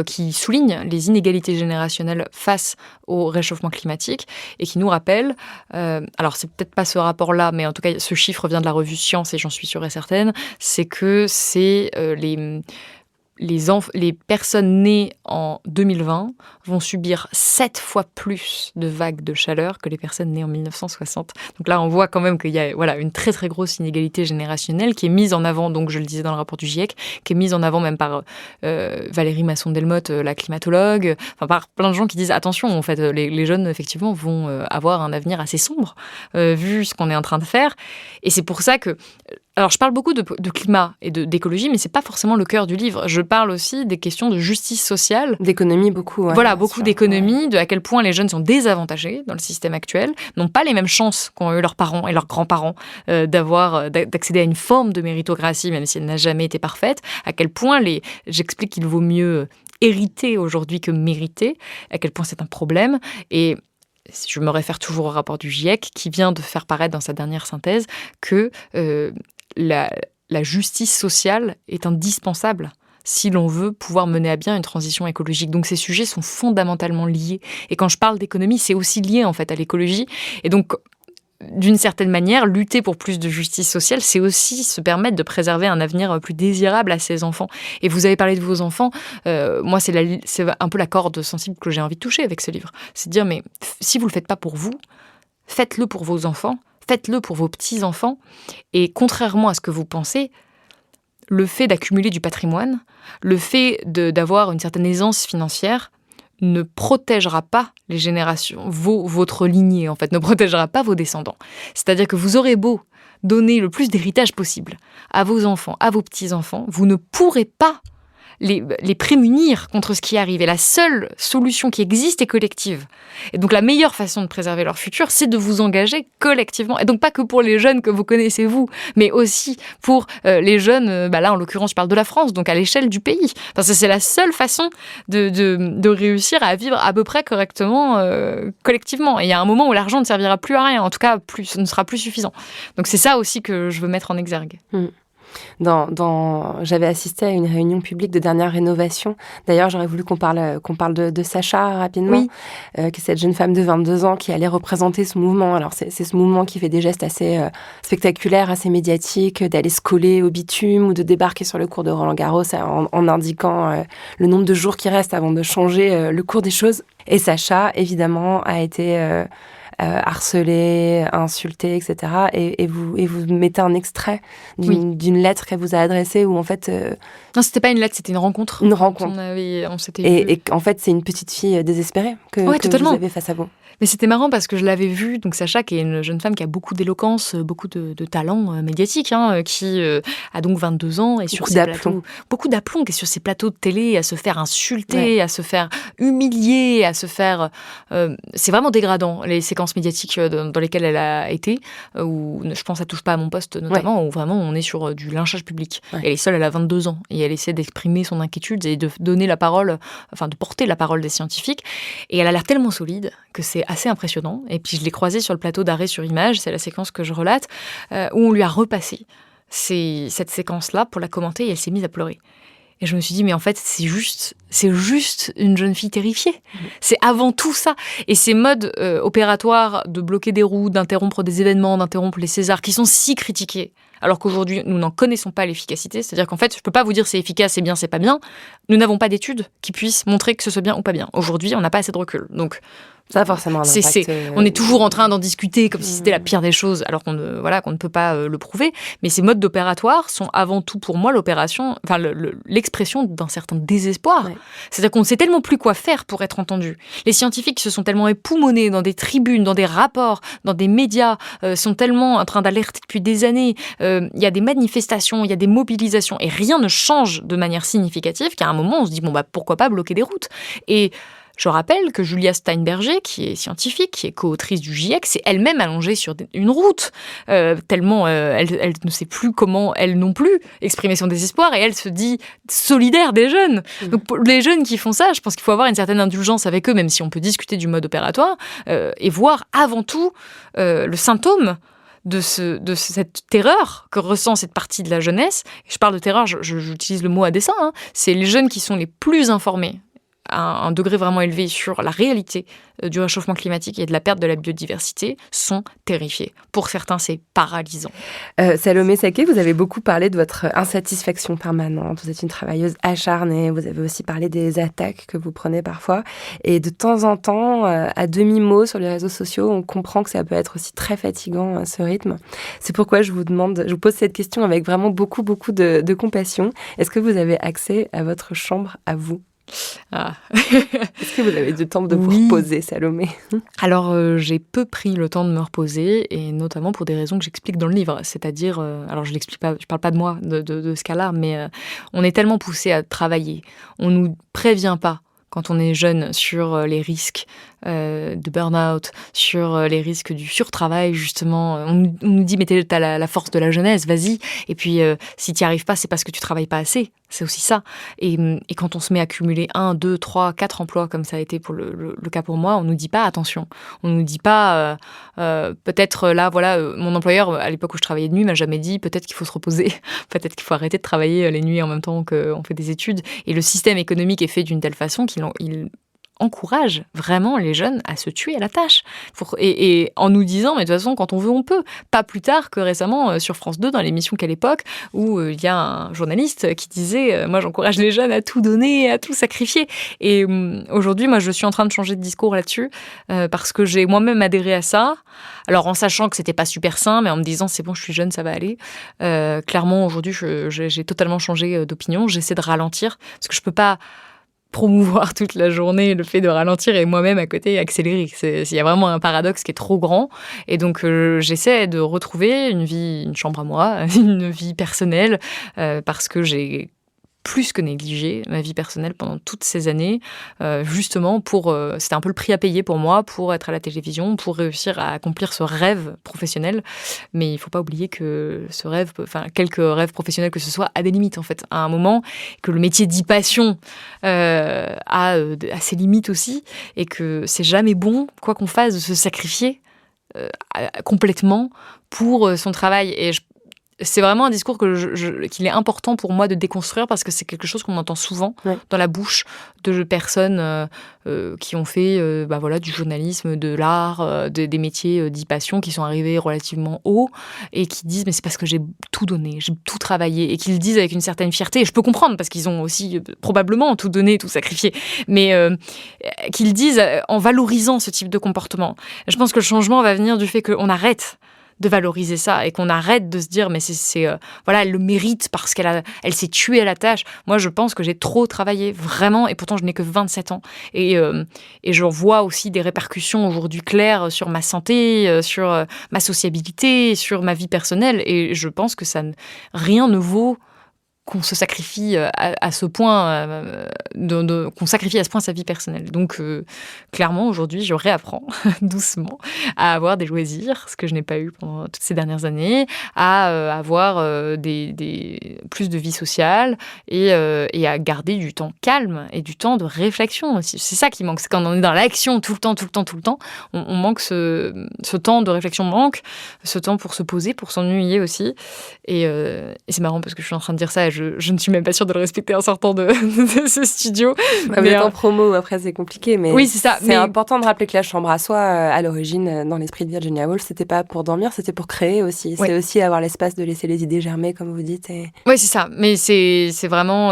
qui souligne les inégalités générationnelles face au réchauffement climatique et qui nous rappelle, alors c'est peut-être pas ce rapport-là, mais en tout cas ce chiffre vient de la revue Science et j'en suis sûre et certaine, c'est que c'est les personnes nées en 2020 vont subir 7 fois plus de vagues de chaleur que les personnes nées en 1960. Donc là, on voit quand même qu'il y a une très très grosse inégalité générationnelle qui est mise en avant, donc je le disais dans le rapport du GIEC, qui est mise en avant même par Valérie Masson-Delmotte, la climatologue, par plein de gens qui disent attention, en fait, les jeunes effectivement vont avoir un avenir assez sombre vu ce qu'on est en train de faire. Et c'est pour ça que alors, je parle beaucoup de climat et d'écologie, mais c'est pas forcément le cœur du livre. Je parle aussi des questions de justice sociale. D'économie, beaucoup. Ouais, voilà, beaucoup d'économie, de à quel point les jeunes sont désavantagés dans le système actuel, n'ont pas les mêmes chances qu'ont eu leurs parents et leurs grands-parents d'accéder à une forme de méritocratie, même si elle n'a jamais été parfaite. À quel point j'explique qu'il vaut mieux hériter aujourd'hui que mériter, à quel point c'est un problème. Et je me réfère toujours au rapport du GIEC qui vient de faire paraître dans sa dernière synthèse que la justice sociale est indispensable si l'on veut pouvoir mener à bien une transition écologique. Donc ces sujets sont fondamentalement liés. Et quand je parle d'économie, c'est aussi lié en fait à l'écologie. Et donc, d'une certaine manière, lutter pour plus de justice sociale, c'est aussi se permettre de préserver un avenir plus désirable à ses enfants. Et vous avez parlé de vos enfants. Moi, c'est un peu la corde sensible que j'ai envie de toucher avec ce livre. C'est de dire, mais si vous ne le faites pas pour vous, faites-le pour vos enfants. Faites-le pour vos petits-enfants. Et contrairement à ce que vous pensez, le fait d'accumuler du patrimoine, le fait d'avoir une certaine aisance financière ne protégera pas les générations, votre lignée, en fait, ne protégera pas vos descendants. C'est-à-dire que vous aurez beau donner le plus d'héritage possible à vos enfants, à vos petits-enfants, vous ne pourrez pas les prémunir contre ce qui arrive. Et la seule solution qui existe est collective. Et donc la meilleure façon de préserver leur futur, c'est de vous engager collectivement. Et donc pas que pour les jeunes que vous connaissez vous, mais aussi pour les jeunes, là en l'occurrence je parle de la France, donc à l'échelle du pays. Enfin, c'est la seule façon de réussir à vivre à peu près correctement collectivement. Et il y a un moment où l'argent ne servira plus à rien, en tout cas ne sera plus suffisant. Donc c'est ça aussi que je veux mettre en exergue. J'avais assisté à une réunion publique de dernière rénovation. D'ailleurs, j'aurais voulu qu'on parle de Sacha rapidement, qui est cette jeune femme de 22 ans qui allait représenter ce mouvement. Alors, c'est ce mouvement qui fait des gestes assez spectaculaires, assez médiatiques, d'aller se coller au bitume ou de débarquer sur le cours de Roland-Garros en indiquant le nombre de jours qui restent avant de changer le cours des choses. Et Sacha, évidemment, a été harcelée, insultée, etc. Et vous mettez un extrait d'une lettre qu'elle vous a adressée où en fait... Non, c'était pas une lettre, c'était une rencontre. Une rencontre. On s'était vu. Et en fait, c'est une petite fille désespérée que vous avez face à vous. Mais c'était marrant parce que je l'avais vue, donc Sacha, qui est une jeune femme qui a beaucoup d'éloquence, beaucoup de talent médiatique, qui a donc 22 ans et sur ses plateaux, beaucoup d'aplomb, qui est sur ses plateaux de télé à se faire insulter, à se faire humilier, à se faire... c'est vraiment dégradant, les séquences médiatiques dans lesquelles elle a été, où je pense que ça touche pas à mon poste notamment, où vraiment on est sur du lynchage public. Elle est seule, elle a 22 ans, et elle essaie d'exprimer son inquiétude et de donner la parole, enfin de porter la parole des scientifiques, et elle a l'air tellement solide que c'est assez impressionnant. Et puis je l'ai croisée sur le plateau d'Arrêt sur Image, c'est la séquence que je relate, où on lui a repassé cette séquence-là pour la commenter et elle s'est mise à pleurer. Et je me suis dit, mais en fait, c'est juste une jeune fille terrifiée. C'est avant tout ça. Et ces modes opératoires de bloquer des routes, d'interrompre des événements, d'interrompre les Césars, qui sont si critiqués, alors qu'aujourd'hui, nous n'en connaissons pas l'efficacité. C'est-à-dire qu'en fait, je ne peux pas vous dire c'est efficace, c'est bien, c'est pas bien. Nous n'avons pas d'études qui puissent montrer que ce soit bien ou pas bien. Aujourd'hui, on n'a pas assez de recul. Donc, Ça a forcément un impact. On est toujours en train d'en discuter comme si c'était la pire des choses, alors qu'on ne peut pas le prouver. Mais ces modes opératoires sont avant tout pour moi l'expression d'un certain désespoir. Ouais. C'est-à-dire qu'on ne sait tellement plus quoi faire pour être entendu. Les scientifiques se sont tellement époumonés dans des tribunes, dans des rapports, dans des médias, sont tellement en train d'alerter depuis des années. Il y a des manifestations, il y a des mobilisations, et rien ne change de manière significative qu'à un moment, on se dit pourquoi pas bloquer des routes. Et je rappelle que Julia Steinberger, qui est scientifique, qui est co-autrice du GIEC, s'est elle-même allongée sur une route, tellement elle ne sait plus comment, elle non plus, exprimer son désespoir, et elle se dit solidaire des jeunes. Donc pour les jeunes qui font ça, je pense qu'il faut avoir une certaine indulgence avec eux, même si on peut discuter du mode opératoire, et voir avant tout le symptôme de cette terreur que ressent cette partie de la jeunesse. Et je parle de terreur, j'utilise le mot à dessein, hein. C'est les jeunes qui sont les plus informés à un degré vraiment élevé sur la réalité du réchauffement climatique et de la perte de la biodiversité, sont terrifiés. Pour certains, c'est paralysant. Salomé Saké, vous avez beaucoup parlé de votre insatisfaction permanente. Vous êtes une travailleuse acharnée. Vous avez aussi parlé des attaques que vous prenez parfois. Et de temps en temps, à demi-mot sur les réseaux sociaux, on comprend que ça peut être aussi très fatigant, ce rythme. C'est pourquoi je vous pose cette question avec vraiment beaucoup de compassion. Est-ce que vous avez accès à votre chambre à vous ? Est-ce que vous avez du temps de vous reposer, Salomé ? Alors, j'ai peu pris le temps de me reposer, et notamment pour des raisons que j'explique dans le livre. C'est-à-dire, alors je l'explique pas, je parle pas de moi, de ce cas-là, mais on est tellement poussé à travailler. On nous prévient pas quand on est jeune sur les risques de burn-out, sur les risques du surtravail, justement. On nous dit, mais t'as la force de la jeunesse, vas-y. Et puis, si t'y arrives pas, c'est parce que tu travailles pas assez. C'est aussi ça. Et quand on se met à cumuler 1, 2, 3, 4 emplois, comme ça a été pour le cas pour moi, on nous dit pas attention. On nous dit pas, peut-être là, voilà, mon employeur, à l'époque où je travaillais de nuit, m'a jamais dit, peut-être qu'il faut se reposer, peut-être qu'il faut arrêter de travailler les nuits en même temps qu'on fait des études. Et le système économique est fait d'une telle façon qu'il encourage vraiment les jeunes à se tuer à la tâche. Et en nous disant, mais de toute façon, quand on veut, on peut. Pas plus tard que récemment, sur France 2, dans l'émission Quelle époque, où il y a un journaliste qui disait, moi j'encourage les jeunes à tout donner, à tout sacrifier. Et aujourd'hui, moi je suis en train de changer de discours là-dessus, parce que j'ai moi-même adhéré à ça. Alors en sachant que c'était pas super sain, mais en me disant, c'est bon, je suis jeune, ça va aller. Clairement, aujourd'hui, j'ai totalement changé d'opinion. J'essaie de ralentir, parce que je peux pas promouvoir toute la journée le fait de ralentir et moi-même à côté accélérer. Il y a vraiment un paradoxe qui est trop grand. Et donc, j'essaie de retrouver une chambre à moi, une vie personnelle, parce que j'ai plus que négligé ma vie personnelle pendant toutes ces années, justement c'était un peu le prix à payer pour moi, pour être à la télévision, pour réussir à accomplir ce rêve professionnel. Mais il ne faut pas oublier que ce rêve, quelques rêves professionnels que ce soit, a des limites en fait. À un moment, que le métier dit passion a ses limites aussi, et que c'est jamais bon, quoi qu'on fasse, de se sacrifier complètement pour son travail. Et c'est vraiment un discours qu'il est important pour moi de déconstruire, parce que c'est quelque chose qu'on entend souvent dans la bouche de personnes qui ont fait du journalisme, de l'art, des métiers dits passion, qui sont arrivés relativement haut et qui disent mais c'est parce que j'ai tout donné, j'ai tout travaillé, et qu'ils le disent avec une certaine fierté. Et je peux comprendre, parce qu'ils ont aussi probablement tout donné, tout sacrifié, mais qu'ils disent en valorisant ce type de comportement. Je pense que le changement va venir du fait qu'on arrête de valoriser ça, et qu'on arrête de se dire mais elle le mérite parce qu'elle s'est tuée à la tâche. Moi, je pense que j'ai trop travaillé, vraiment, et pourtant je n'ai que 27 ans. Et j'en vois aussi des répercussions aujourd'hui claires sur ma santé, sur ma sociabilité, sur ma vie personnelle, et je pense que rien ne vaut qu'on se sacrifie à ce point, qu'on sacrifie à ce point sa vie personnelle. Donc, clairement, aujourd'hui, je réapprends doucement à avoir des loisirs, ce que je n'ai pas eu pendant toutes ces dernières années, à avoir plus de vie sociale, et à garder du temps calme et du temps de réflexion aussi. C'est ça qui manque. C'est quand on est dans l'action tout le temps, on manque ce temps de réflexion, manque ce temps pour se poser, pour s'ennuyer aussi. Et c'est marrant parce que je suis en train de dire ça, et je ne suis même pas sûre de le respecter en sortant de ce studio. Vous êtes en promo, après c'est compliqué, mais oui, c'est ça. C'est important de rappeler que la chambre à soi, à l'origine, dans l'esprit de Virginia Woolf, c'était pas pour dormir, c'était pour créer aussi. C'est aussi avoir l'espace de laisser les idées germer, comme vous dites. Oui, c'est ça. Mais c'est vraiment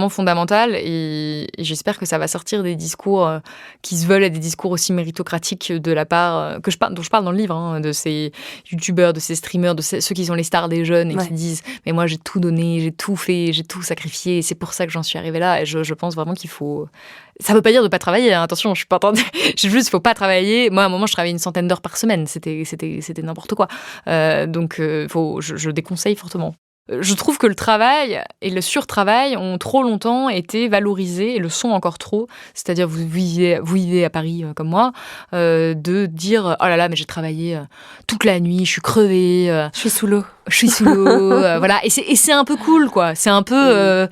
fondamental et j'espère que ça va sortir des discours qui se veulent être des discours aussi méritocratiques de la part dont je parle dans le livre, de ces youtubeurs, de ces streamers, de ceux qui sont les stars des jeunes et qui disent mais moi j'ai tout donné, j'ai tout fait, j'ai tout sacrifié et c'est pour ça que j'en suis arrivée là. Et je pense vraiment qu'il faut... Ça veut pas dire de pas travailler, hein. Attention, je suis pas en train de... Juste, faut pas travailler. Moi, à un moment, je travaillais 100 d'heures par semaine. C'était n'importe quoi. Donc, je déconseille fortement. Je trouve que le travail et le surtravail ont trop longtemps été valorisés et le sont encore trop. C'est-à-dire, vous vivez à Paris comme moi, de dire « Oh là là, mais j'ai travaillé toute la nuit, je suis crevée. Je suis sous l'eau. » Voilà. Et c'est un peu cool, quoi. C'est un peu...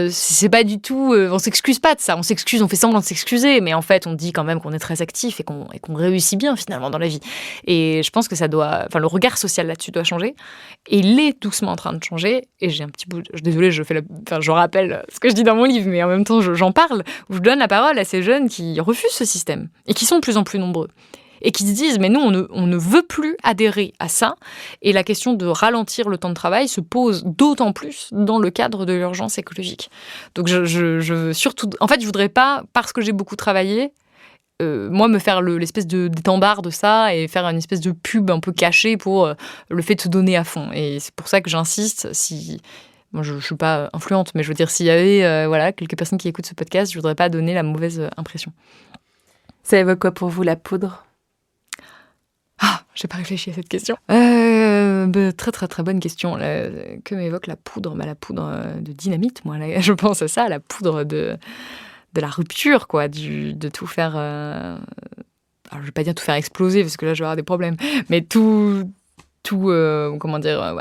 c'est pas du tout... on s'excuse pas de ça. On s'excuse, on fait semblant de s'excuser. Mais en fait, on dit quand même qu'on est très actif et qu'on réussit bien, finalement, dans la vie. Et je pense que ça doit... Enfin, le regard social là-dessus doit changer. Et il est doucement en train de changer. Et j'ai un petit bout... Désolée, je rappelle ce que je dis dans mon livre, mais en même temps, j'en parle. Où je donne la parole à ces jeunes qui refusent ce système. Et qui sont de plus en plus nombreux. Et qui se disent, mais nous, on ne veut plus adhérer à ça. Et la question de ralentir le temps de travail se pose d'autant plus dans le cadre de l'urgence écologique. Donc, surtout... En fait, je voudrais pas, parce que j'ai beaucoup travaillé, moi, me faire l'espèce d'étendard de ça et faire une espèce de pub un peu cachée pour le fait de se donner à fond. Et c'est pour ça que j'insiste, Moi, je ne suis pas influente, mais je veux dire, s'il y avait quelques personnes qui écoutent ce podcast, je ne voudrais pas donner la mauvaise impression. Ça évoque quoi pour vous, la poudre ? J'ai pas réfléchi à cette question. Très très très bonne question. Que m'évoque la poudre ? La poudre de dynamite, moi. Je pense à ça, la poudre de la rupture, quoi, de tout faire... Alors, je vais pas dire tout faire exploser, parce que là, je vais avoir des problèmes. Mais tout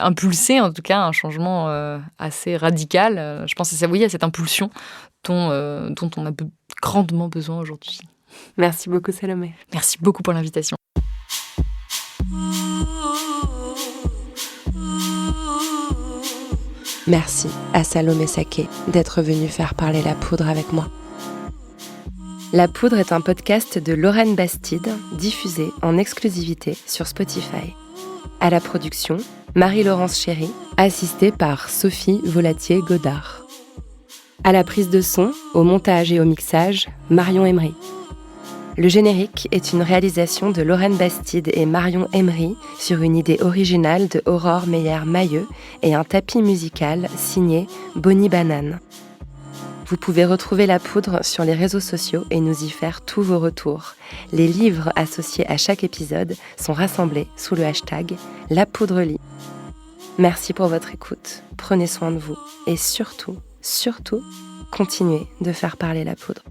impulser, en tout cas, un changement assez radical. Je pense à cette impulsion dont on a grandement besoin aujourd'hui. Merci beaucoup, Salomé. Merci beaucoup pour l'invitation. Merci à Salomé Saké d'être venue faire parler la poudre avec moi. La poudre est un podcast de Lorraine Bastide, diffusé en exclusivité sur Spotify. À la production, Marie-Laurence Chéry, assistée par Sophie Volatier-Godard. À la prise de son, au montage et au mixage, Marion Emery. Le générique est une réalisation de Lorraine Bastide et Marion Emery sur une idée originale de Aurore Meyer-Mailleux et un tapis musical signé Bonnie Banane. Vous pouvez retrouver La Poudre sur les réseaux sociaux et nous y faire tous vos retours. Les livres associés à chaque épisode sont rassemblés sous le hashtag La Poudre lit. Merci pour votre écoute, prenez soin de vous et surtout, continuez de faire parler la poudre.